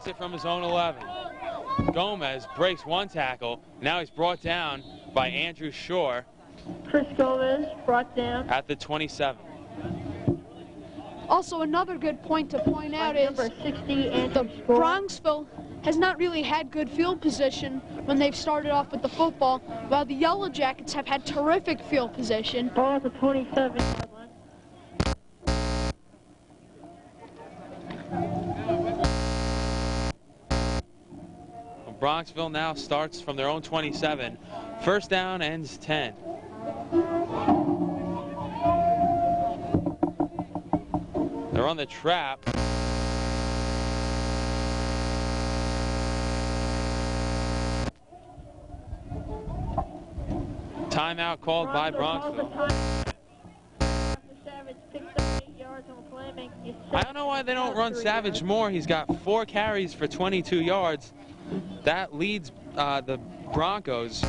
it from his own 11. Gomez breaks one tackle. Now he's brought down by Andrew Shore. Chris Gomez brought down at the 27. Also, another good point to point out is number 60, the Bronxville has not really had good field position when they've started off with the football, while the Yellow Jackets have had terrific field position. Ball at the 27-yard line. Bronxville now starts from their own 27. First down, ends 10. They're on the trap. Timeout called by Bronxville. I don't know why they don't run Savage more. He's got 4 carries for 22 yards. That leads the Broncos.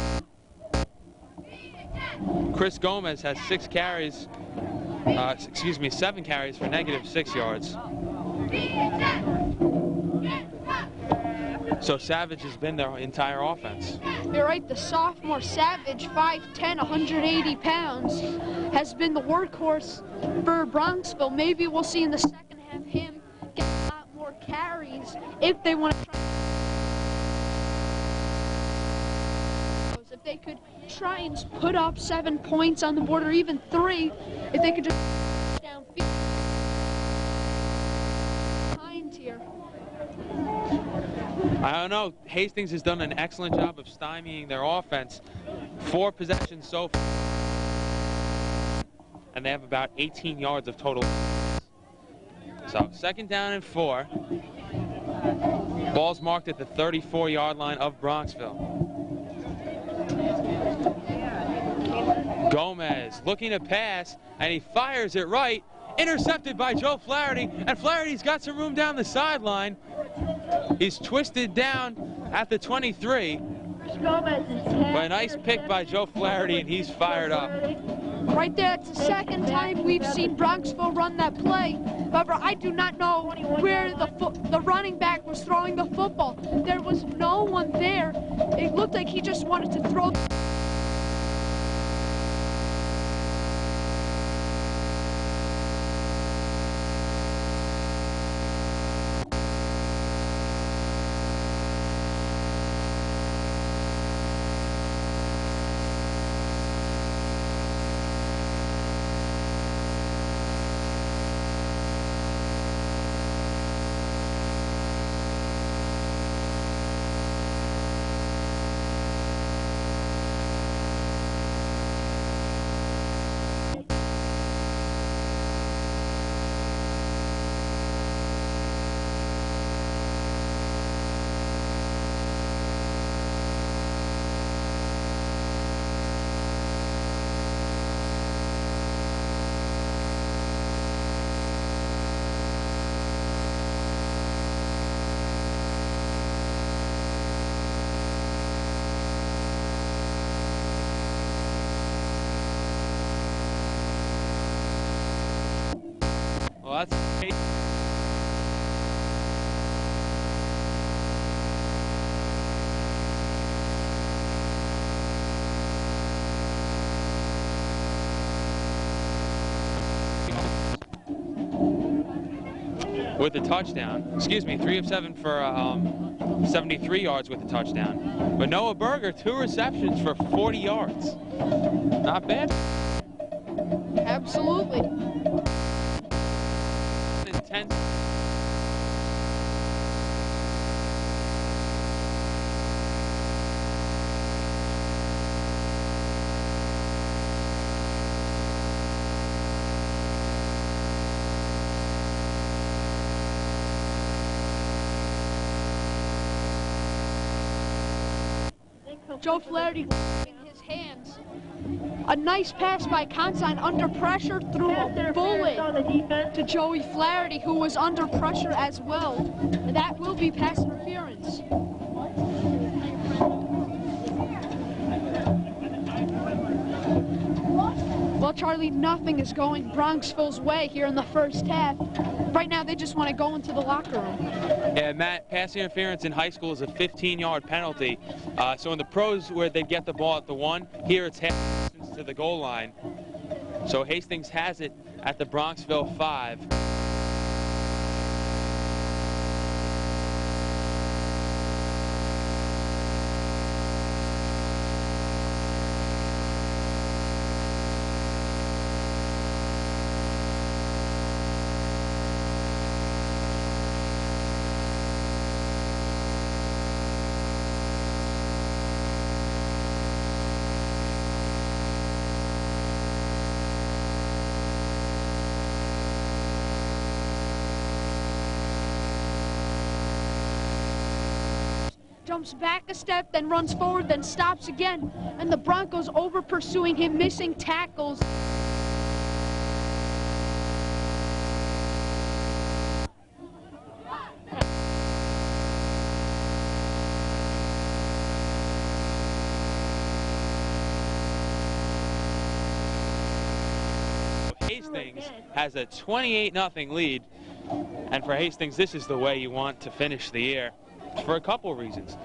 Chris Gomez has 7 carries for -6 yards. So Savage has been their entire offense. You're right, the sophomore Savage, 5'10", 180 pounds, has been the workhorse for Bronxville. Maybe we'll see in the second half him get a lot more carries if they want to try. If they could try and put up 7 points on the board, or even 3, if they could just downfield behind here. I don't know. Hastings has done an excellent job of stymieing their offense. 4 possessions so far, and they have about 18 yards of total. So second down and 4. Ball's marked at the 34-yard line of Bronxville. Gomez looking to pass, and he fires it right. Intercepted by Joe Flaherty, and Flaherty's got some room down the sideline. He's twisted down at the 23. But a nice pick by Joe Flaherty, and he's fired up. Right there, it's the second time we've seen Bronxville run that play. However, I do not know where the running back was throwing the football. There was no one there. It looked like he just wanted to throw. Well, that's with the touchdown. Excuse me, 3 of 7 for 73 yards with the touchdown. But Noah Berger, 2 receptions for 40 yards. Not bad. Absolutely. 10. Joe Flaherty in his hands. A nice pass by Consign under pressure, threw a bullet to Joey Flaherty, who was under pressure as well. And that will be pass interference. Well, Charlie, nothing is going Bronxville's way here in the first half. Right now, they just want to go into the locker room. Yeah, Matt, pass interference in high school is a 15-yard penalty. So in the pros where they get the ball at the 1, here it's half distance to the goal line. So Hastings has it at the Bronxville 5. Jumps back a step, then runs forward, then stops again. And the Broncos over pursuing him, missing tackles. Hastings has a 28-0 lead. And for Hastings, this is the way you want to finish the year. For a couple of reasons.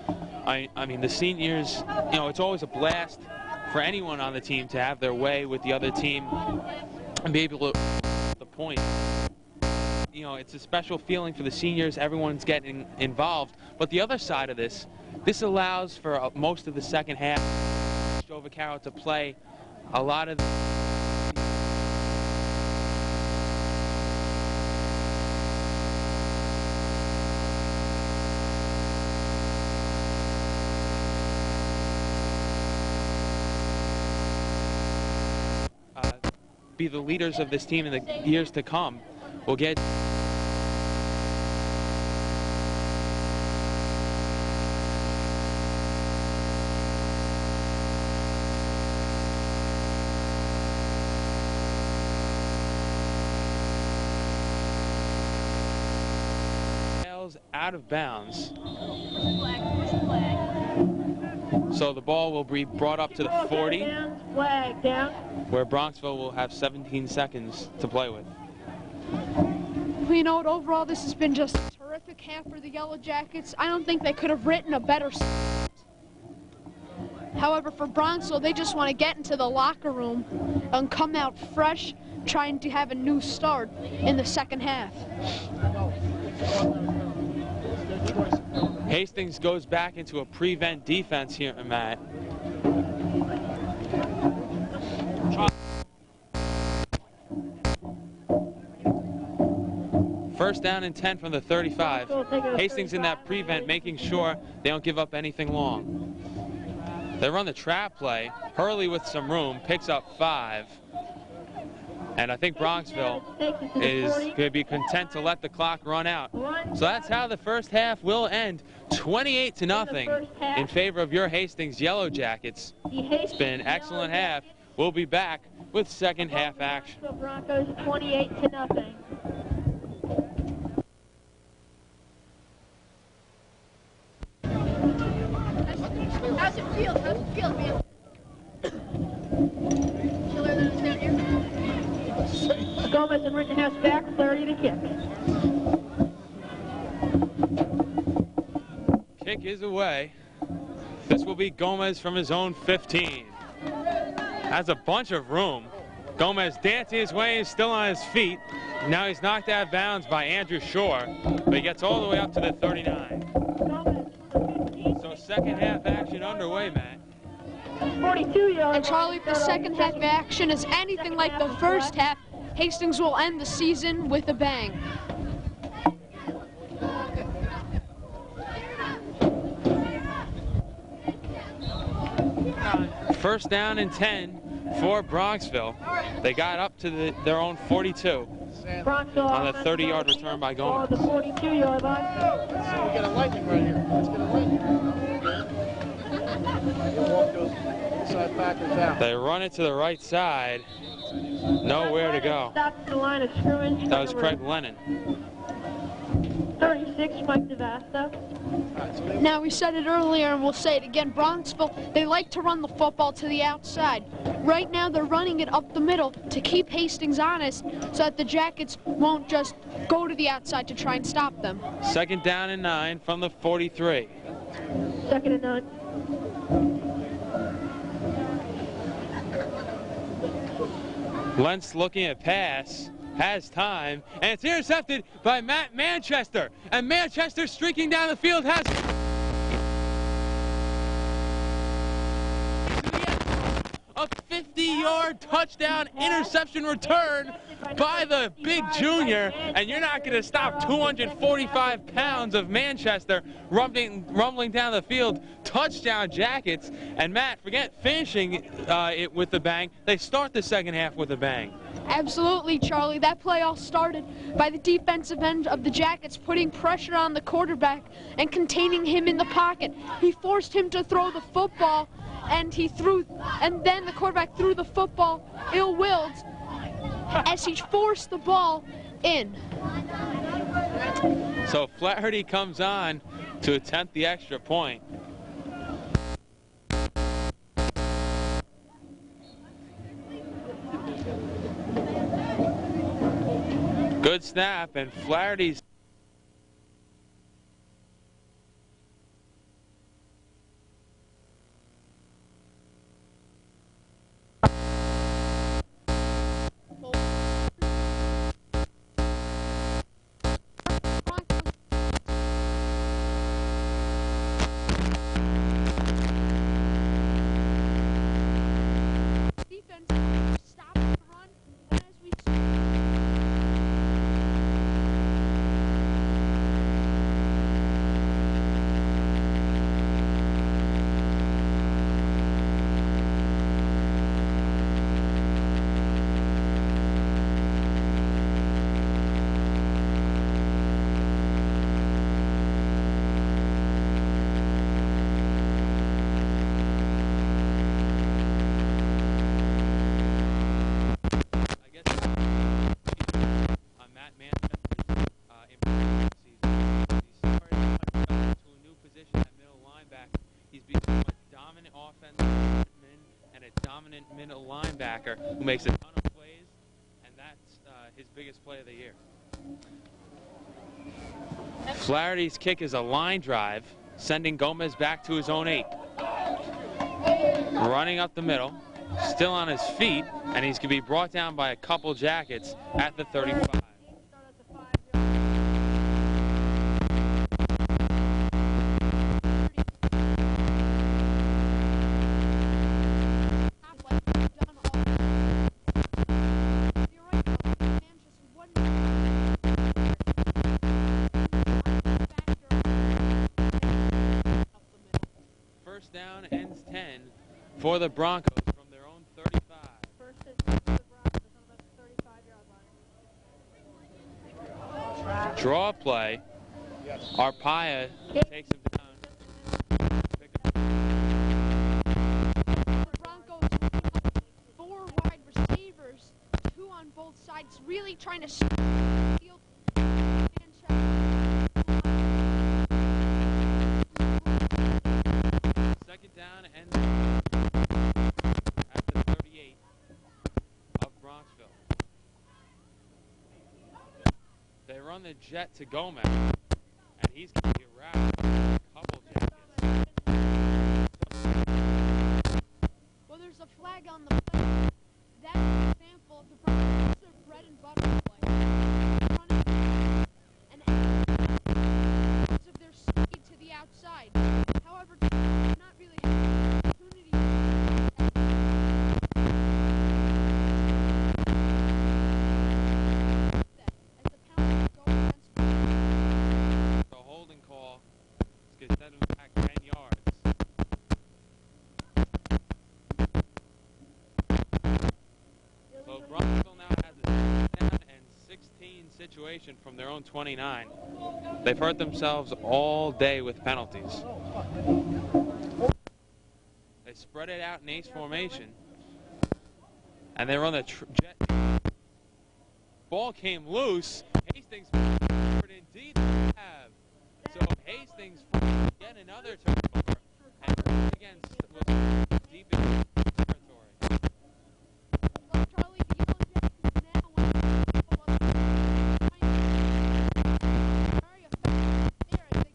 I mean, the seniors, you know, it's always a blast for anyone on the team to have their way with the other team and be able to the point. You know, it's a special feeling for the seniors. Everyone's getting involved. But the other side of this allows for most of the second half Joe Vaccaro to play a lot of be the leaders of this team in the years to come. We'll get out of bounds. So the ball will be brought up to the 40, where Bronxville will have 17 seconds to play with. You know what, overall this has been just a terrific half for the Yellow Jackets. I don't think they could have written a better script. However, for Bronxville, they just want to get into the locker room and come out fresh, trying to have a new start in the second half. Hastings goes back into a prevent defense here, Matt. First down and 10 from the 35. Hastings in that prevent, making sure they don't give up anything long. They run the trap play. Hurley with some room, picks up 5. And I think Bronxville is going to be content to let the clock run out. So that's how the first half will end, 28-0 in favor of your Hastings Yellow Jackets. It's been an excellent half. We'll be back with second half action. Broncos 28-0. How's it feel? How's it feel, man? Chiller than it's down here. Gomez and Rittenhouse back, Flaherty to kick. Kick is away. This will be Gomez from his own 15. Has a bunch of room. Gomez dancing his way and still on his feet. Now he's knocked out of bounds by Andrew Shore, but he gets all the way up to the 39. So second half action underway, Matt. 42-yard. And Charlie, if the second half action is anything like the first half, Hastings will end the season with a bang. First down and 10 for Bronxville. They got up to their own 42 on the 30-yard return by Gomez. The 42-yard line. So we got a lightning right here. Let's get a lightning. We'll walk those inside backers out. They run it to the right side. Nowhere to go. Stops the line of scrimmage. That was Craig Lennon. 36 6, Mike DeVasta. Now, we said it earlier and we'll say it again. Bronxville, they like to run the football to the outside. Right now, they're running it up the middle to keep Hastings honest so that the Jackets won't just go to the outside to try and stop them. 2nd down and 9 from the 43. 2nd and 9. Lentz looking at pass, has time, and it's intercepted by Matt Manchester. And Manchester streaking down the field has a 50-yard touchdown interception return by the big junior, and you're not going to stop 245 pounds of Manchester rumbling down the field. Touchdown Jackets, and Matt, forget finishing it with the bang. They start the second half with a bang. Absolutely, Charlie. That play all started by the defensive end of the Jackets putting pressure on the quarterback and containing him in the pocket. He forced him to throw the football, and then the quarterback threw the football ill-willed as he forced the ball in. So Flaherty comes on to attempt the extra point. Good snap, and Flaherty's middle linebacker who makes a ton of plays, and that's his biggest play of the year. Flaherty's kick is a line drive, sending Gomez back to his own 8. Running up the middle, still on his feet, and he's going to be brought down by a couple Jackets at the 35. First down, ends 10 for the Broncos from their own 35. First and 10 for the Broncos on the 35-yard line. Draw play. Arpaia takes him down. The Broncos 4 wide receivers, 2 on both sides, really trying to steal the field. Second down and at the 38 of Bronxville. They run the jet to Gomez, and he's going to get wrapped by a couple Jackets. Well, there's a flag on the play. That's an example of the Broncos. It's their bread and butter play. Running and because of their speed to the outside. However, not really having an opportunity as the penalties go against them. A holding call is going to send him back 10 yards. So Bronxville now has a 2nd down and 16 situation from their own 29. They've hurt themselves all day with penalties. They spread it out in ace formation, and they run the jet. Ball came loose. Hastings, indeed they have So Hastings get another turnover and against deep in territory. Well, Charlie, the Yellow Jackets now very effective there, I think.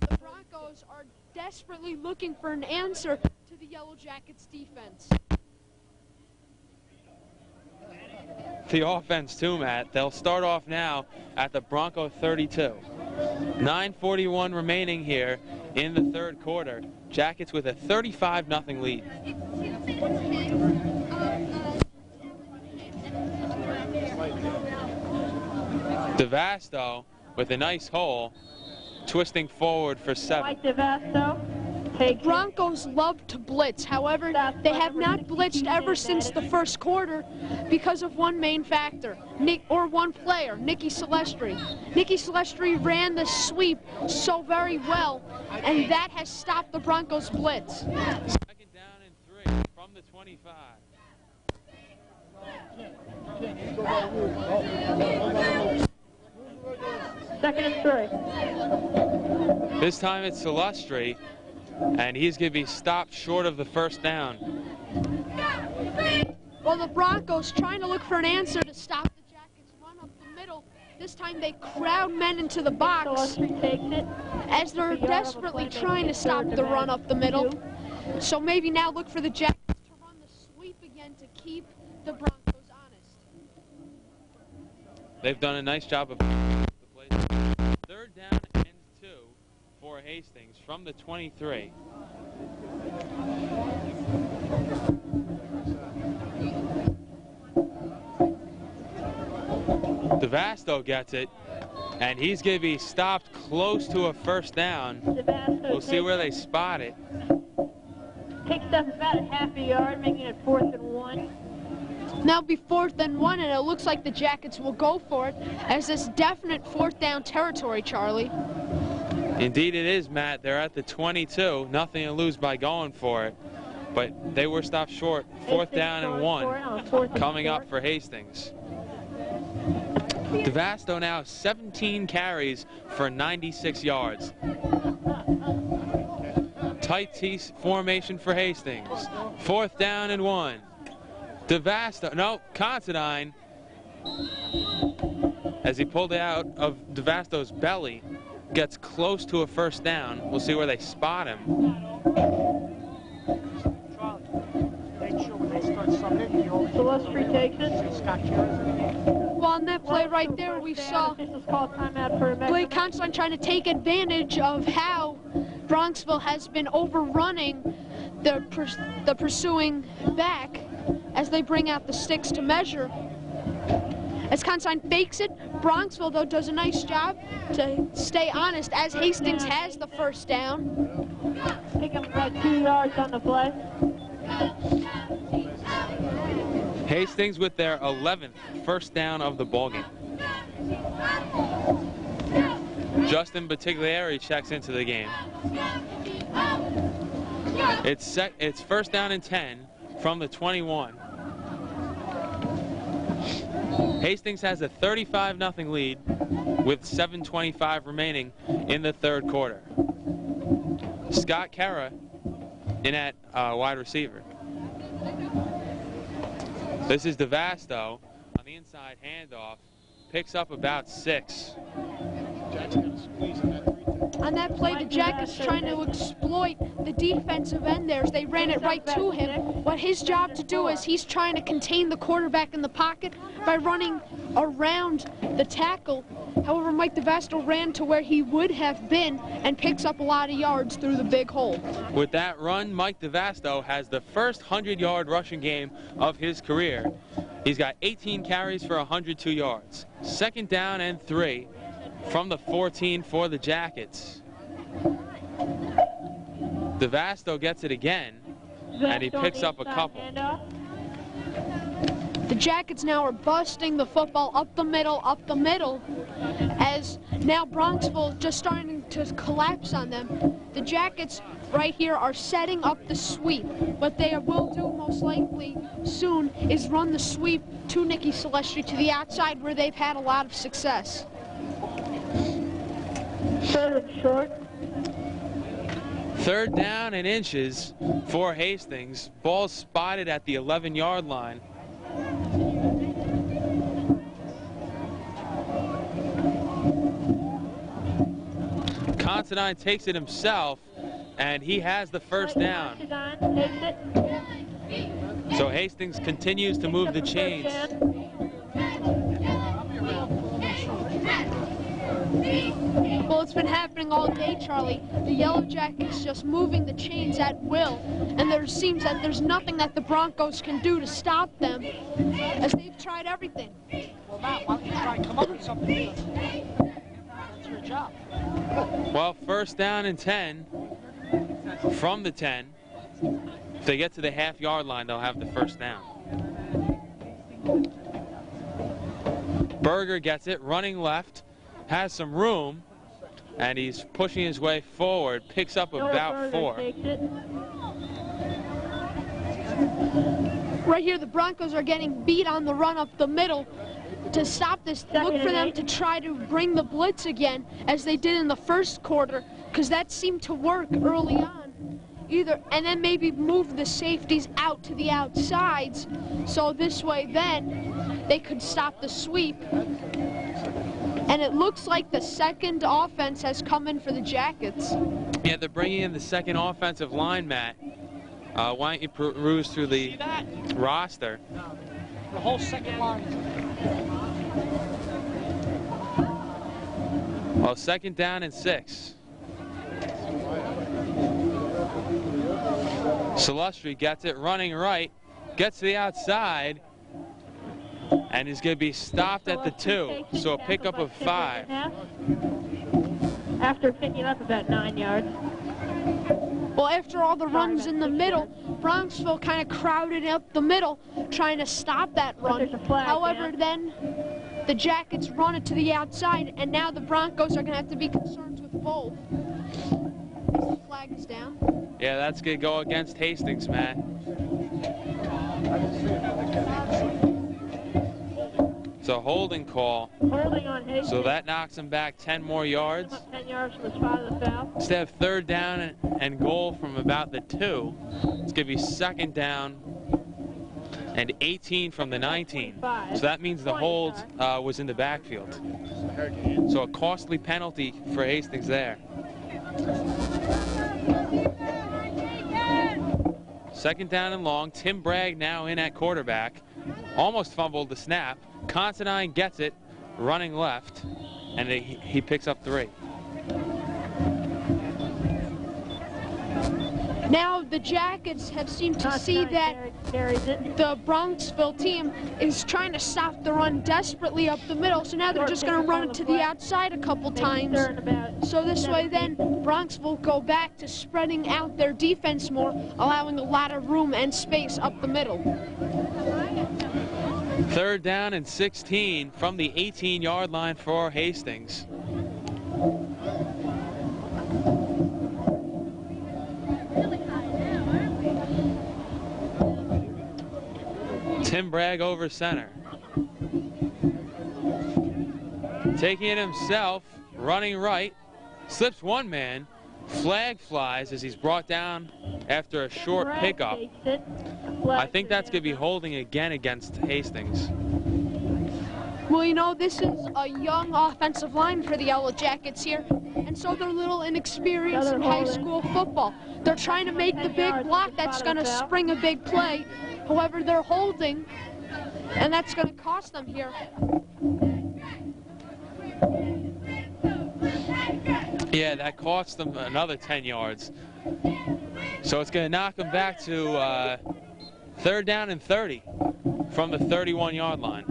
The Broncos are desperately looking for an answer to the Yellow Jackets defense. The offense too, Matt. They'll start off now at the Bronco 32. 9:41 remaining here in the third quarter. Jackets with a 35-0 lead. DeVasto with a nice hole, twisting forward for 7. Mike DeVasto. The Broncos love to blitz. However, they have not blitzed ever since the first quarter because of one main factor, one player, Nicky Celestri. Nicky Celestri ran the sweep so very well, and that has stopped the Broncos' blitz. Second down and 3 from the 25. Second and 3. This time it's Celestri, and he's going to be stopped short of the first down. Well, the Broncos trying to look for an answer to stop the Jackets' run up the middle. This time they crowd men into the box as they're desperately trying to stop the run up the middle. So maybe now look for the Jackets to run the sweep again to keep the Broncos honest. They've done a nice job of the place. Third down and 2 for Hastings from the 23. DeVasto gets it, and he's going to be stopped close to a first down. We'll see where they spot it. Takes up about a half a yard, making it 4th and 1. Now it'll be 4th and 1, and it looks like the Jackets will go for it as this definite 4th down territory, Charlie. Indeed it is, Matt. They're at the 22. Nothing to lose by going for it. But they were stopped short. 4th down and 1 coming up for Hastings. DeVasto now 17 carries for 96 yards. Tight T formation for Hastings. 4th down and 1. DeVasto, no, Considine, as he pulled it out of DeVasto's belly, gets close to a first down. We'll see where they spot him. Celestri takes it. Well, on that play right there, we saw Blake Considine trying to take advantage of how Bronxville has been overrunning the pursuing back as they bring out the sticks to measure. As Considine fakes it, Bronxville, though, does a nice job to stay honest as Hastings has the first down. Pick up about 2 yards on the play. Hastings with their 11th first down of the ballgame. Justin Batiglieri checks into the game. It's first down and 10 from the 21. Hastings has a 35-0 lead with 7:25 remaining in the third quarter. Scott Kara in at wide receiver. This is DeVasto on the inside handoff. Picks up about 6. On that play, the Jackets trying to exploit the defensive end there as they ran it right to him. What his job to do is he's trying to contain the quarterback in the pocket by running around the tackle. However, Mike DeVasto ran to where he would have been and picks up a lot of yards through the big hole. With that run, Mike DeVasto has the first 100-yard rushing game of his career. He's got 18 carries for 102 yards. Second down and 3 from the 14 for the Jackets. DeVasto gets it again, and he picks up a couple. The Jackets now are busting the football up the middle, as now Bronxville just starting to collapse on them. The Jackets right here are setting up the sweep. What they will do most likely soon is run the sweep to Nicky Celestri to the outside, where they've had a lot of success. Third and short. Third down and inches for Hastings. Ball spotted at the 11-yard line. Considine takes it himself, and he has the first down. So Hastings continues to move the chains. Well, it's been happening all day, Charlie. The Yellow Jackets just moving the chains at will, and there seems that there's nothing that the Broncos can do to stop them, as they've tried everything. Well, Matt, why don't you try and come up with something? That's your job. Well, first down and 10 from the 10. If they get to the half-yard line, they'll have the first down. Berger gets it, running left, has some room, and he's pushing his way forward, picks up about 4. Right here, the Broncos are getting beat on the run up the middle. To stop this, look for them to try to bring the blitz again, as they did in the first quarter, because that seemed to work early on. And then maybe move the safeties out to the outsides, so this way then they could stop the sweep. And it looks like the second offense has come in for the Jackets. Yeah, they're bringing in the second offensive line, Matt. Why don't you peruse through the roster? The whole second line. Well, second down and 6. Celestri gets it, running right, gets to the outside, and is going to be stopped at the 2, so a pickup of 5. After picking up about 9 yards. Well, after all the runs in the middle, Bronxville kind of crowded up the middle, trying to stop that run. However, then the Jackets run it to the outside, and now the Broncos are going to have to be concerned with both. The flag is down. Yeah, that's going to go against Hastings, Matt. It's a holding call. Holding on Hastings. So that knocks him back 10 more yards. 10 yards from the spot of the foul. Instead of third down and goal from about the 2, it's going to be second down and 18 from the 19. So that means the hold was in the backfield. So a costly penalty for Hastings there. Second down and long. Tim Bragg now in at quarterback. Almost fumbled the snap. Considine gets it, running left, and he picks up 3. Now the Jackets have seemed to see that the Bronxville team is trying to stop the run desperately up the middle, so now they're just going to run it to the outside a couple times. So this way then Bronxville go back to spreading out their defense more, allowing a lot of room and space up the middle. Third down and 16 from the 18-yard line for Hastings. Tim Bragg over center. Taking it himself, running right, slips one man, flag flies as he's brought down after a short pickup. I think that's going to be holding again against Hastings. Well, you know, this is a young offensive line for the Yellow Jackets here, and so they're a little inexperienced in high school football. They're trying to make the big block that's going to spring a big play. However, they're holding, and that's going to cost them here. Yeah, that cost them another 10 yards. So it's going to knock them back to third down and 30 from the 31-yard line.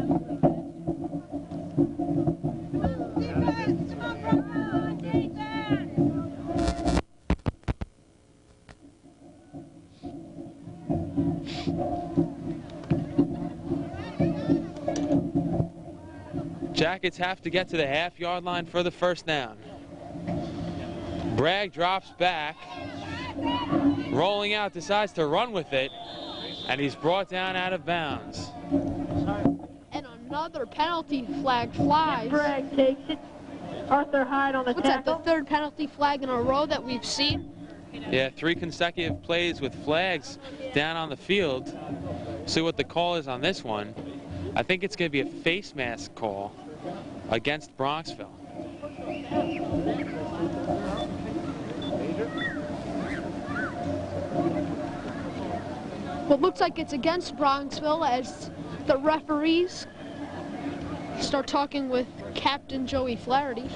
Jackets have to get to the half-yard line for the first down. Bragg drops back, rolling out, decides to run with it, and he's brought down out of bounds. And another penalty flag flies. Bragg takes it. Arthur Hyde on the What's that, the tackle. third penalty flag in a row that we've seen? Yeah, 3 consecutive plays with flags down on the field. See what the call is on this one. I think it's going to be a face mask call against Bronxville. Well, it looks like it's against Bronxville as the referees start talking with Captain Joey Flaherty.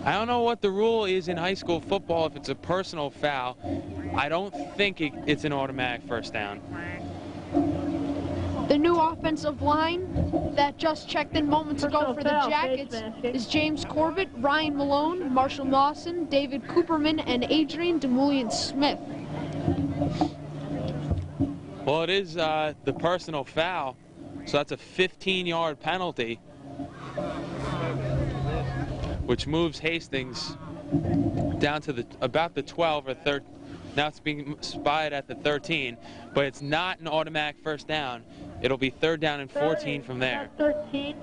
I don't know what the rule is in high school football if it's a personal foul. I don't think it's an automatic first down. The new offensive line that just checked in moments ago for the Jackets is James Corbett, Ryan Malone, Marshall Lawson, David Cooperman, and Adrian Demullion-Smith. Well, it is the personal foul, so that's a 15-yard penalty, which moves Hastings down to about the 12 or 13. Now it's being spied at the 13, but it's not an automatic first down. It'll be 3rd down and 14 from there. 13.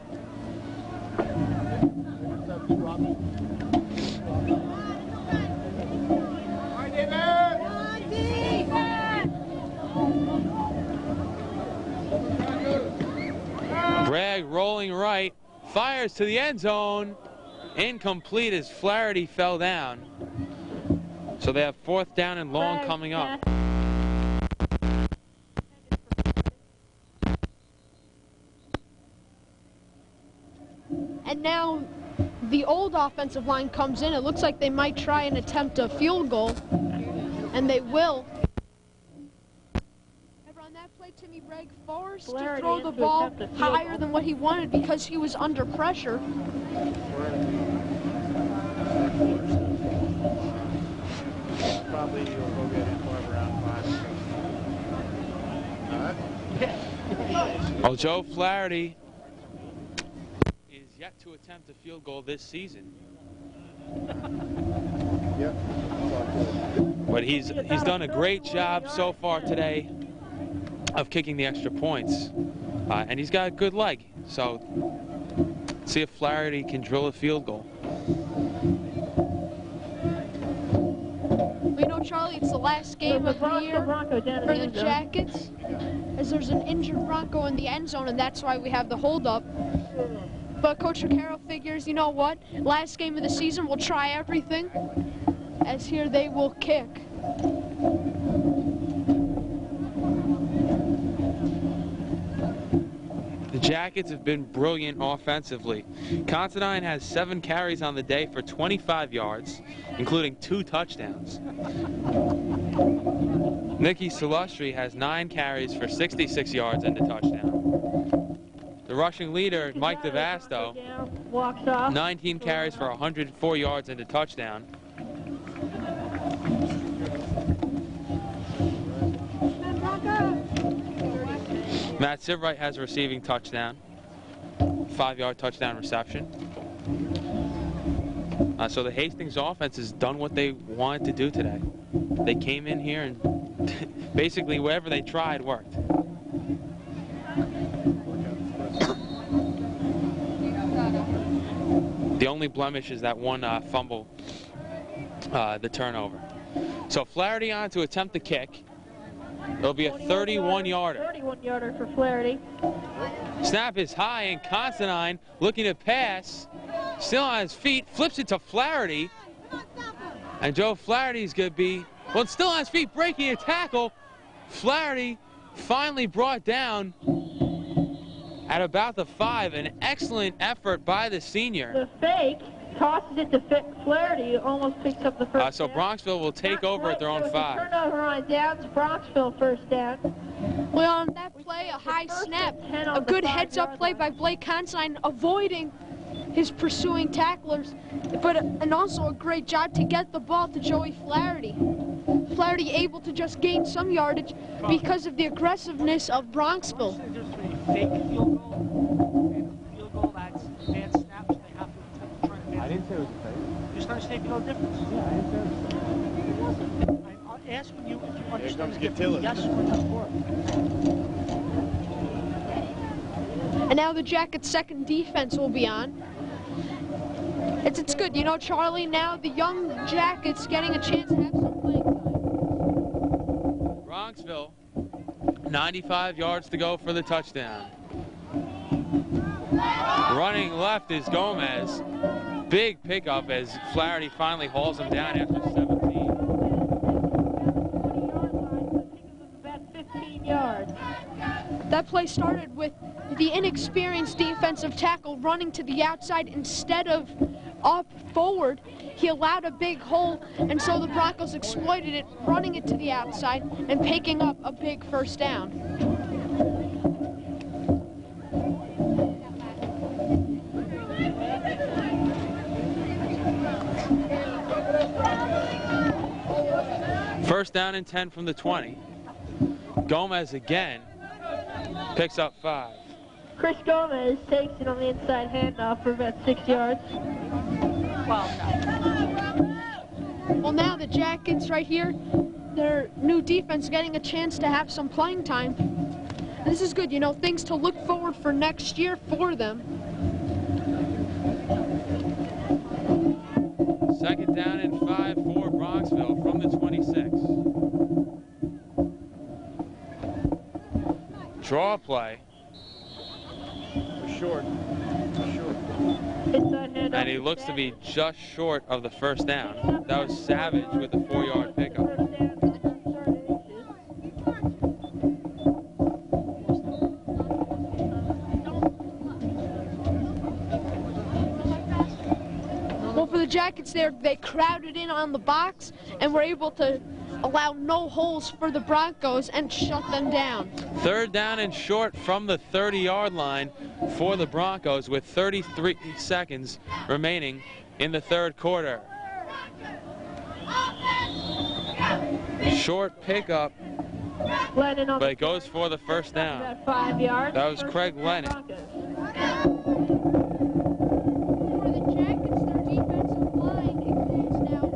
Bragg rolling right, fires to the end zone. Incomplete as Flaherty fell down. So they have 4th down and long coming up. And now the old offensive line comes in. It looks like they might try and attempt a field goal, and they will. On that play, Timmy Bragg forced to throw the ball higher than what he wanted because he was under pressure. Probably you'll go get him for around 5. Well, Joe Flaherty is yet to attempt a field goal this season. Yep. But he's done a great job so far today of kicking the extra points. And he's got a good leg. So see if Flaherty can drill a field goal. We know, Charlie, it's the last game of the year for the Jackets, as there's an injured Bronco in the end zone, and that's why we have the holdup. But Coach Carroll figures, you know what? Last game of the season, we'll try everything, as here they will kick. The Jackets have been brilliant offensively. Considine has 7 carries on the day for 25 yards, including 2 touchdowns. Nicky Salustri has 9 carries for 66 yards and a touchdown. The rushing leader, Mike DeVasto, 19 carries for 104 yards and a touchdown. Matt Sivright has a receiving touchdown, 5-yard touchdown reception. So the Hastings offense has done what they wanted to do today. They came in here and basically whatever they tried worked. The only blemish is that one fumble, the turnover. So Flaherty on to attempt the kick. It'll be a 31-yarder. 31-yarder for Flaherty. Snap is high, and Considine looking to pass. Still on his feet, flips it to Flaherty. And Joe Flaherty's going to be, well, still on his feet, breaking a tackle. Flaherty finally brought down at about the 5. An excellent effort by the senior. The fake tosses it to Flaherty, almost picks up the first So down. Bronxville will take over at their own 5. Turnover on downs, Bronxville first down. Well, on that play, a high snap, a good heads-up play by Blake Considine, avoiding his pursuing tacklers, and also a great job to get the ball to Joey Flaherty. Flaherty able to just gain some yardage because of the aggressiveness of Bronxville. There's a fake field goal and a field goal that's bad snaps. They have to try to advance. I didn't say it was a fake. You just understand you know the difference. Yeah, I didn't say it was a fake. I'm asking you if you understand. Here comes the difference. Gatilla. Yes or no. And now the Jackets' second defense will be on. It's good, you know, Charlie. Now the young Jackets getting a chance to have some playing time. Bronxville, 95 yards to go for the touchdown. Running left is Gomez. Big pickup as Flaherty finally hauls him down after 17. About 15 yards. That play started with the inexperienced defensive tackle running to the outside instead of up forward. He allowed a big hole, and so the Broncos exploited it, running it to the outside and picking up a big first down. First down and 10 from the 20. Gomez again picks up 5. Chris Gomez takes it on the inside handoff for about 6 yards. Well, now the Jackets right here, their new defense getting a chance to have some playing time. This is good, you know, things to look forward for next year for them. Second down and 5 for Bronxville from the 26. Draw play. Short. Inside handoff. And he looks to be just short of the first down. That was Savage with the 4-yard pickup. First down to the 30 inches. Well, for the Jackets there, they crowded in on the box and were able to allow no holes for the Broncos and shut them down. Third down and short from the 30-yard line for the Broncos with 33 seconds remaining in the third quarter. Short pickup, but it goes for the first down. About 5 yards. That was Craig Lennon. For the Jackets, their defensive line includes now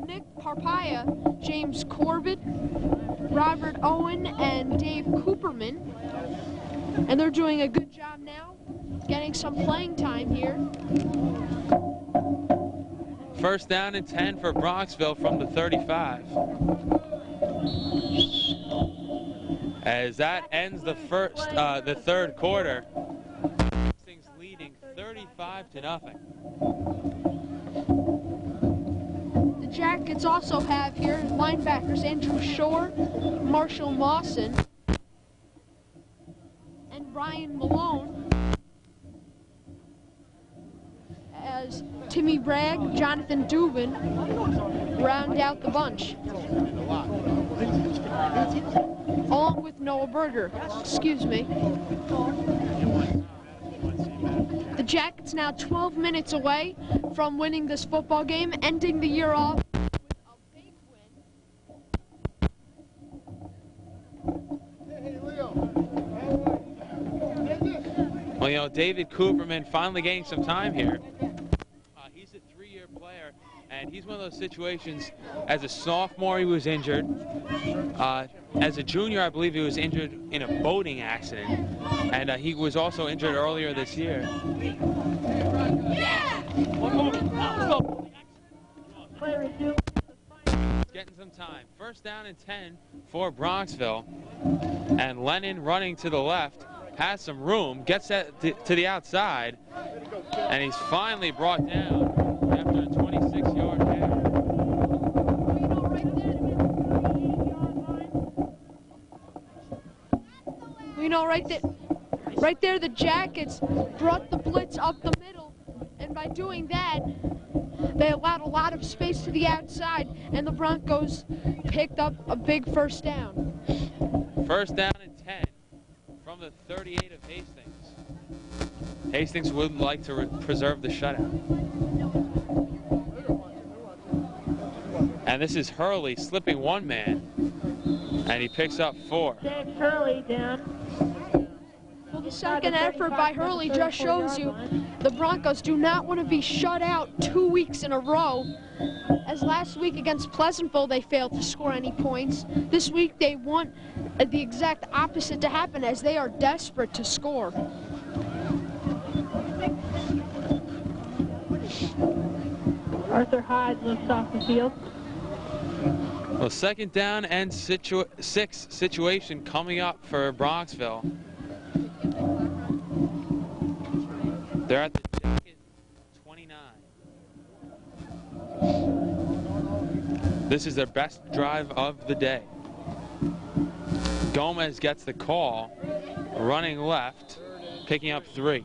Nick Parpaya, James Corbett, Robert Owen, and Dave Cooperman. And they're doing a good job now, getting some playing time here. First down and 10 for Bronxville from the 35. As that ends the third quarter, Hastings leading 35-0. The Jackets also have here linebackers Andrew Shore, Marshall Mawson, and Ryan Malone, as Timmy Bragg, Jonathan Dubin round out the bunch, along with Noah Berger. Excuse me. The Jackets now 12 minutes away from winning this football game, ending the year off with a big win. Well, you know, David Cooperman finally getting some time here. He's a 3-year player, and he's one of those situations. As a sophomore, he was injured. As a junior, I believe he was injured in a boating accident, and he was also injured earlier this year. Getting some time. First down and 10 for Bronxville, and Lennon running to the left. Has some room, gets that to the outside, and he's finally brought down after a 26-yard carry. You know, right there, the Jackets brought the blitz up the middle, and by doing that, they allowed a lot of space to the outside, and the Broncos picked up a big first down. First down and 10 from the 38 of Hastings. Hastings would like to preserve the shutout. And this is Hurley slipping one man, and he picks up 4. James Hurley down. Well, the second effort by Hurley just shows you the Broncos do not want to be shut out 2 weeks in a row. As last week against Pleasantville, they failed to score any points. This week, they want the exact opposite to happen, as they are desperate to score. Arthur Hyde lifts off the field. Well, second down and 6 situation coming up for Bronxville. They're at the jacket 29. This is their best drive of the day. Gomez gets the call, running left, picking up 3.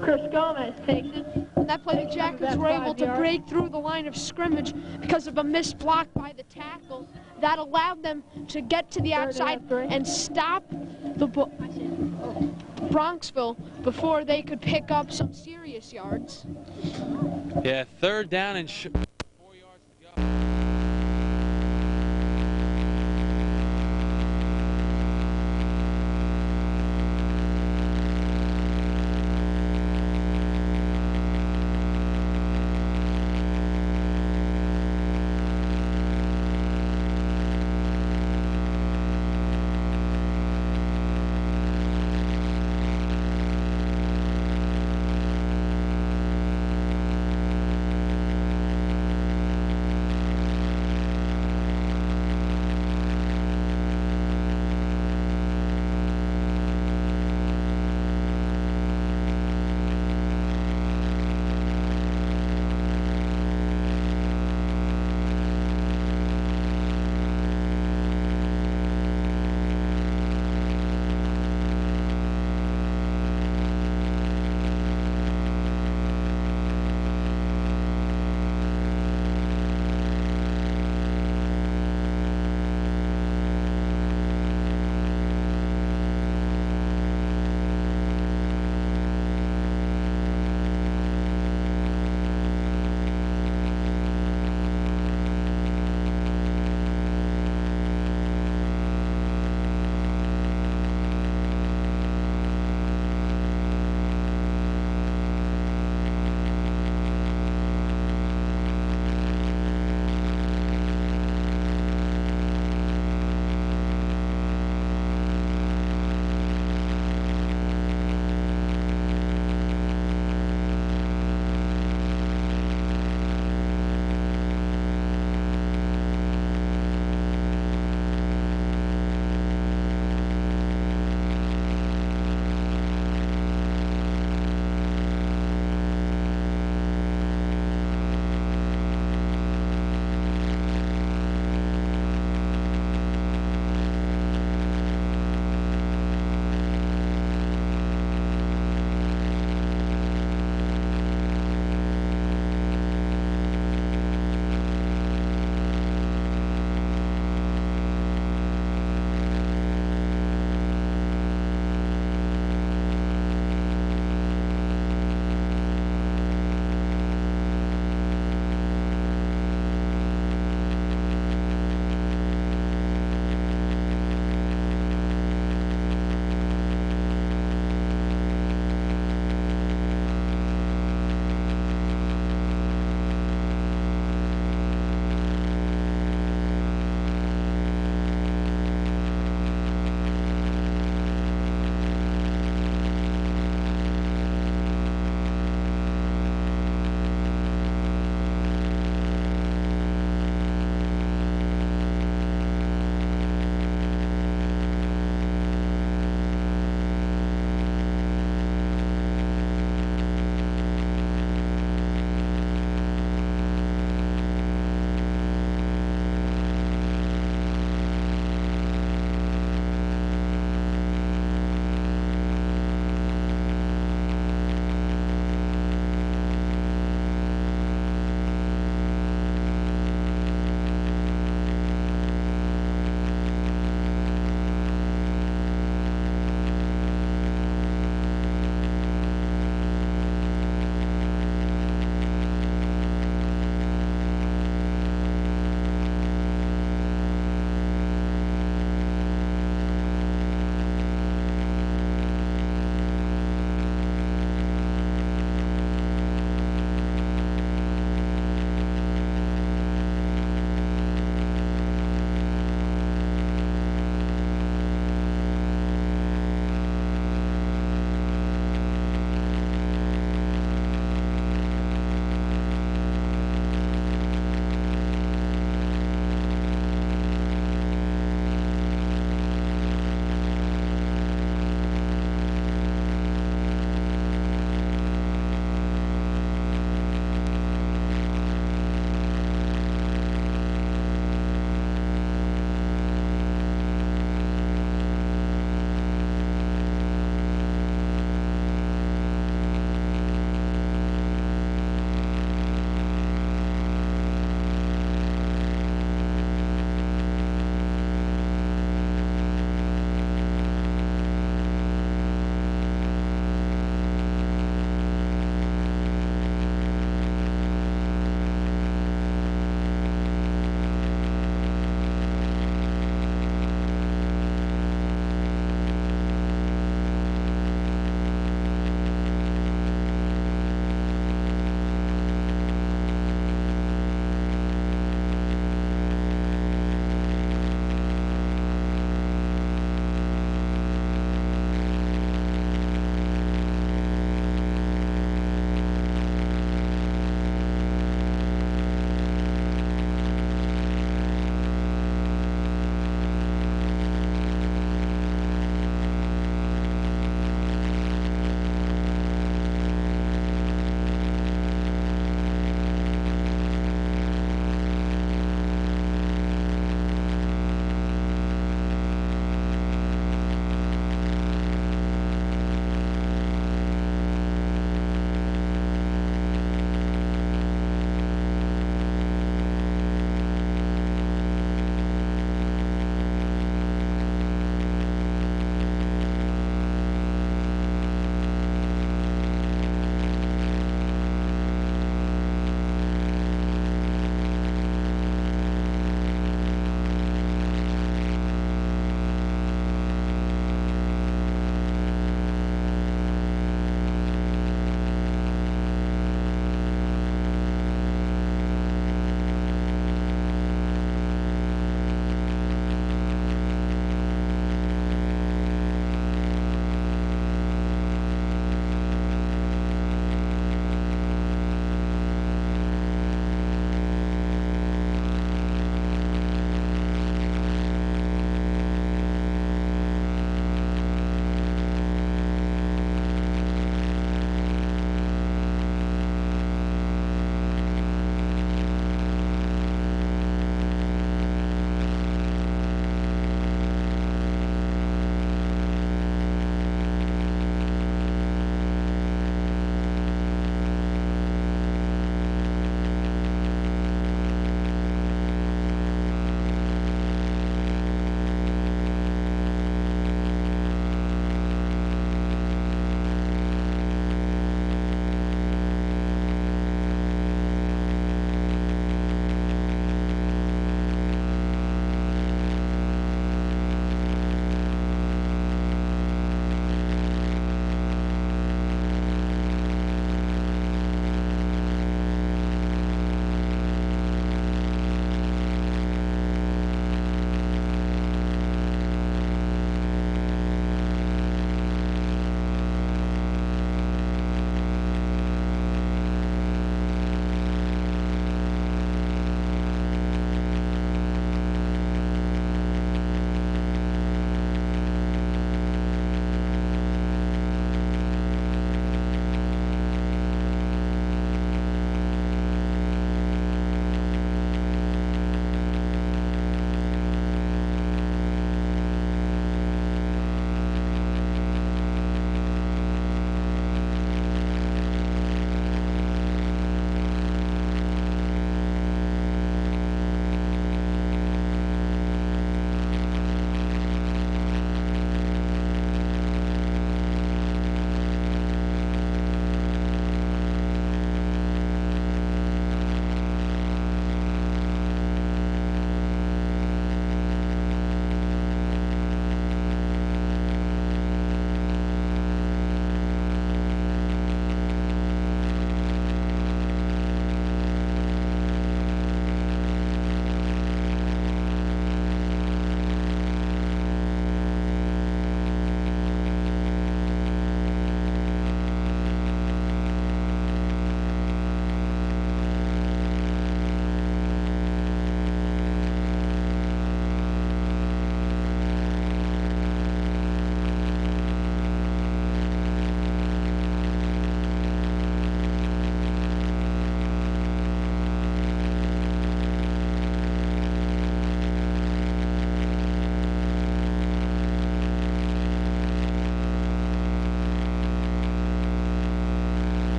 Chris Gomez takes it. In that play, the Jackets were able to break through the line of scrimmage because of a missed block by the tackle. That allowed them to get to the outside and stop the Bronxville before they could pick up some serious yards. Yeah, third down and 4 yards to go.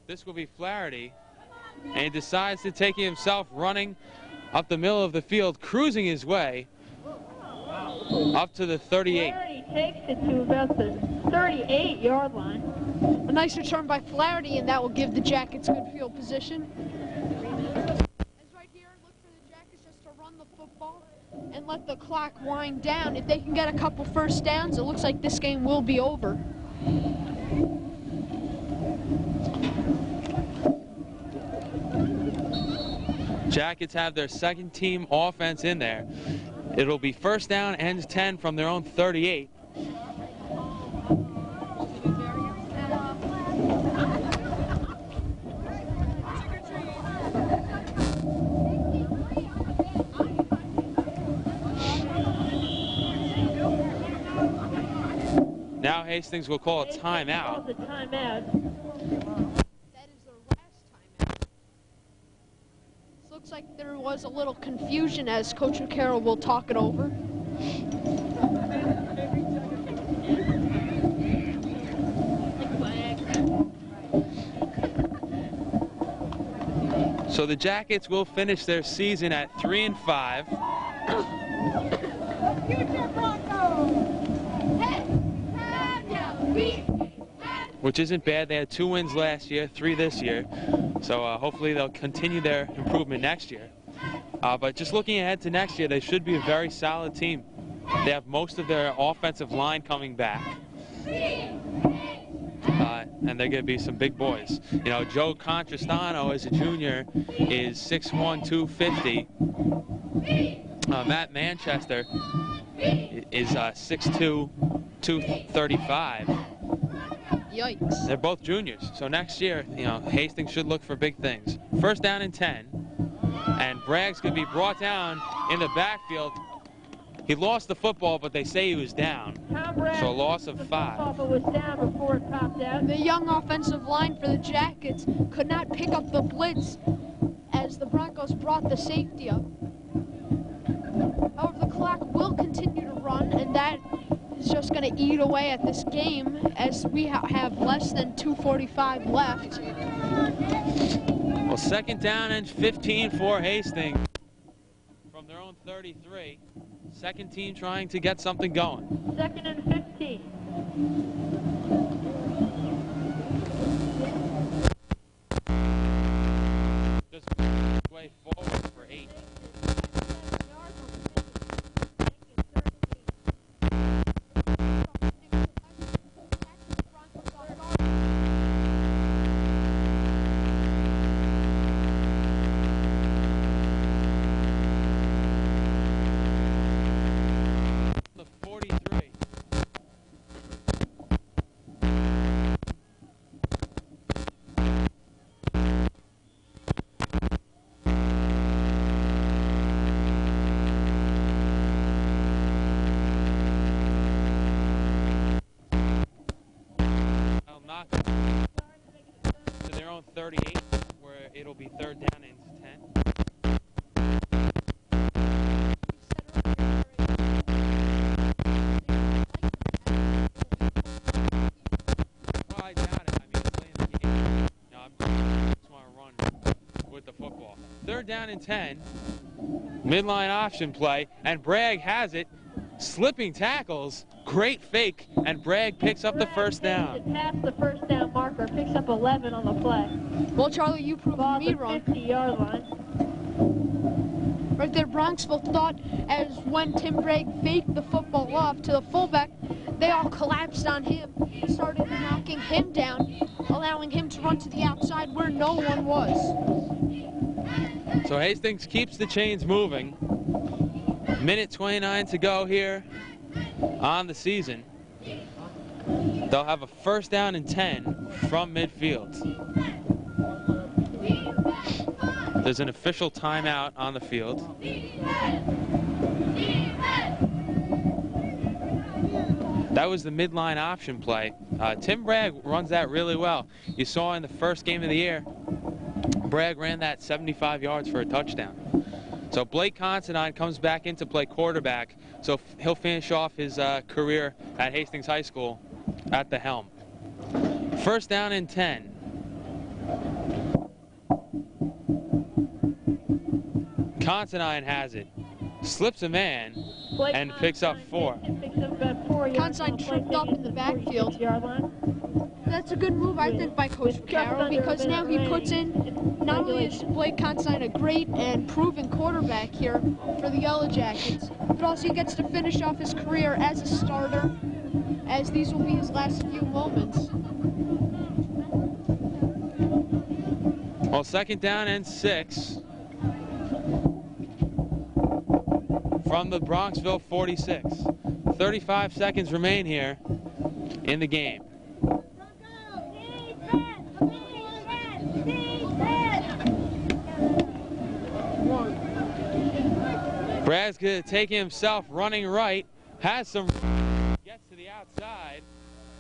This will be Flaherty, and he decides to take it himself, running up the middle of the field, cruising his way up to the 38. Flaherty takes it to about the 38-yard line. A nice return by Flaherty, and that will give the Jackets good field position. As right here, look for the Jackets just to run the football and let the clock wind down. If they can get a couple first downs, it looks like this game will be over. Jackets have their second team offense in there. It'll be first down and 10 from their own 38. Now Hastings will call a timeout. Calls a timeout. That is their last timeout. This looks like there was a little confusion, as Coach O'Carroll will talk it over. So the Jackets will finish their season at 3-5. Which isn't bad. They had 2 wins last year, 3 this year. So hopefully they'll continue their improvement next year. But just looking ahead to next year, they should be a very solid team. They have most of their offensive line coming back. And they're going to be some big boys. You know, Joe Contrastano as a junior is 6'1", 250. Matt Manchester is 6'2", 235. Yikes. They're both juniors. So next year, you know, Hastings should look for big things. First down and 10. And Bragg's going to be brought down in the backfield. He lost the football, but they say he was down. So a loss of 5. But was down before it popped out. The young offensive line for the Jackets could not pick up the blitz as the Broncos brought the safety up. However, the clock will continue to run, and that is just going to eat away at this game as we have less than 2:45 left. Well, second down and 15 for Hastings from their own 33. Second team trying to get something going. Second and 15. Just way forward for 8. To their own 38, where it'll be third down and 10. Well, I doubt it. I mean, it's late in the game. No, I just want to run with the football. Third down and 10. Midline option play, and Bragg has it. Slipping tackles, great fake, and Bragg picks up the first down. Past the first down marker, picks up 11 on the play. Well, Charlie, you proved me wrong. 50-yard line. Right there, Bronxville thought as when Tim Bragg faked the football off to the fullback, they all collapsed on him, started knocking him down, allowing him to run to the outside where no one was. So Hastings keeps the chains moving. Minute 29 to go here on the season. They'll have a first down and 10 from midfield. There's an official timeout on the field. That was the midline option play. Tim Bragg runs that really well. You saw in the first game of the year, Bragg ran that 75 yards for a touchdown. So Blake Considine comes back in to play quarterback, so he'll finish off his career at Hastings High School at the helm. First down and 10. Considine has it. Slips a man and picks up 4. Considine tripped up in the backfield. That's a good move, I think, by Coach Vaccaro, because now he puts in, not only is Blake Considine a great and proven quarterback here for the Yellow Jackets, but also he gets to finish off his career as a starter, as these will be his last few moments. Well, 2nd down and 6 from the Bronxville 46. 35 seconds remain here in the game. Brad's going to take himself running right, has some, gets to the outside,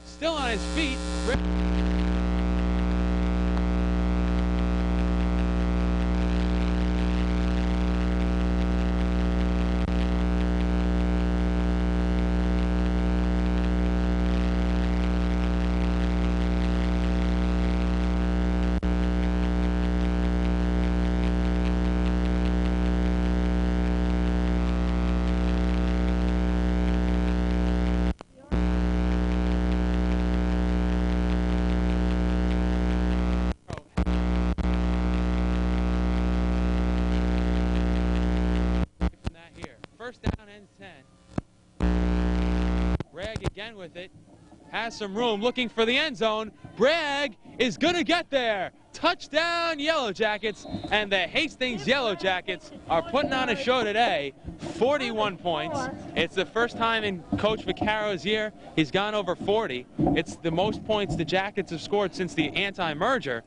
still on his feet. First down and 10. Bragg again with it. Has some room, looking for the end zone. Bragg is going to get there. Touchdown, Yellow Jackets. And the Hastings Yellow Jackets are putting on a show today. 41 points. It's the first time in Coach Vaccaro's year he's gone over 40. It's the most points the Jackets have scored since the anti-merger.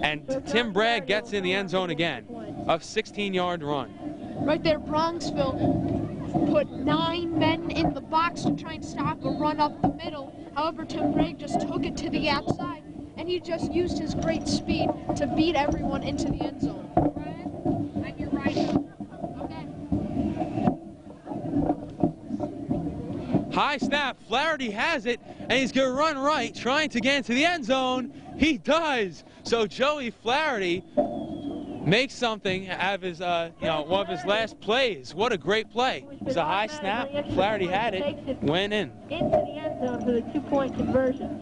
And Tim Bragg gets in the end zone again. A 16-yard run. Right there, Bronxville put 9 men in the box to try and stop a run up the middle. However, Tim Bragg just took it to the outside, and he just used his great speed to beat everyone into the end zone. High snap, Flaherty has it, and he's going to run right, trying to get into the end zone. He does. So Joey Flaherty makes something out of his, one of his last plays. What a great play. It was a high snap. Flaherty had it, went in. Into the end zone for the 2-point conversion.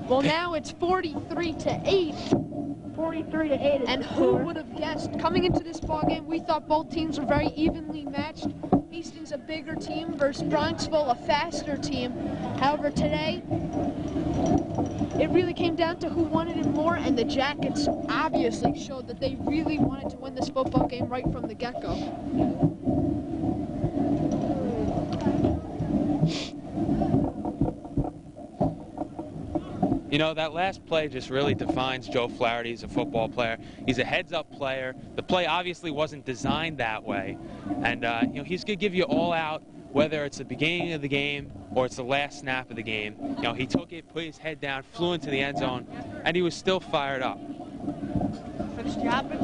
Well, now it's 43-8. 43-8. And who would have guessed? Coming into this ballgame, we thought both teams were very evenly matched. Hastings a bigger team versus Bronxville a faster team. However, today, it really came down to who wanted it more, and the Jackets obviously showed that they really wanted to win this football game right from the get-go. You know, that last play just really defines Joe Flaherty as a football player. He's a heads-up player. The play obviously wasn't designed that way. And, he's going to give you all out, whether it's the beginning of the game or it's the last snap of the game. He took it, put his head down, flew into the end zone, and he was still fired up. Finished yapping?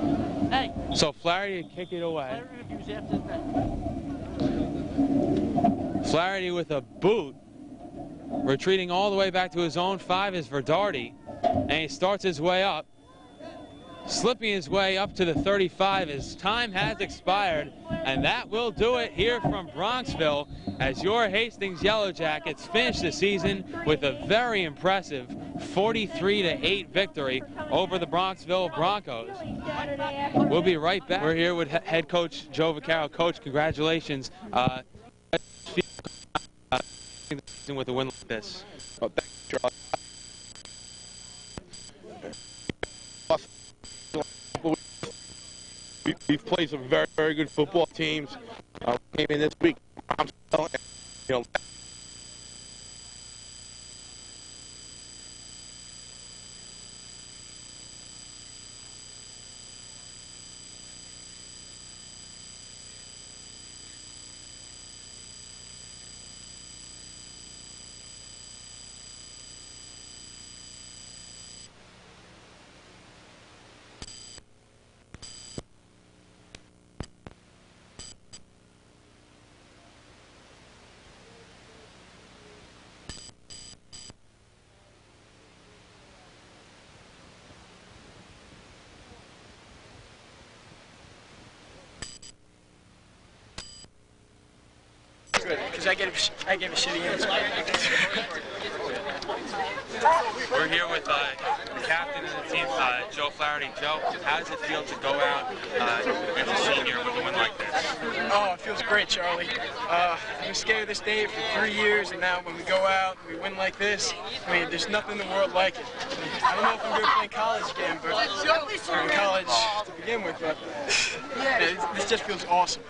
Hey. So Flaherty kick it away. Flaherty with a boot. Retreating all the way back to his own 5 is Verdardi, and he starts his way up, slipping his way up to the 35. His time has expired, and that will do it here from Bronxville as your Hastings Yellow Jackets finish the season with a very impressive 43-8 victory over the Bronxville Broncos. We'll be right back. We're here with head coach Joe Vaccaro. Coach, congratulations. With a win like this. Oh, thanks, Charlie. We've played some very, very good football teams. Came in this week. good because I gave a shitty answer. We're here with the captain of the team, Joe Flaherty. Joe, how does it feel to go out as a senior with a win like this? Oh, it feels great, Charlie. I've been scared of this day for 3 years, and now when we go out and we win like this, I mean, there's nothing in the world like it. I don't know if I'm going to play college again, but I'm in college to begin with, but this just feels awesome.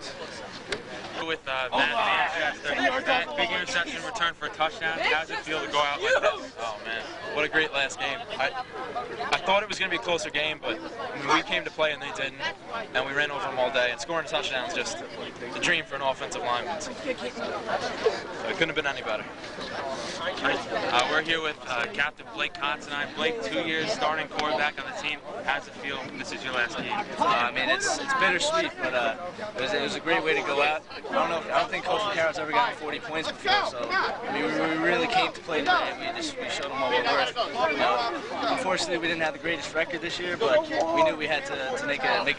With that big interception return for a touchdown, how does it feel to go out like this? Oh man, what a great last game. I thought it was going to be a closer game, but we came to play and they didn't, and we ran over them all day, and scoring a touchdown is just the dream for an offensive lineman. So it couldn't have been any better. We're here with Captain Blake Considine. Blake, 2 years starting quarterback on the team. How does it feel? This is your last game. I mean, it's bittersweet, but it was a great way to go out. I don't think Coach McCarroll's ever gotten 40 points before, so I mean, we really came to play today. We showed them what we're worth. Unfortunately, we didn't have the greatest record this year, but we knew we had to make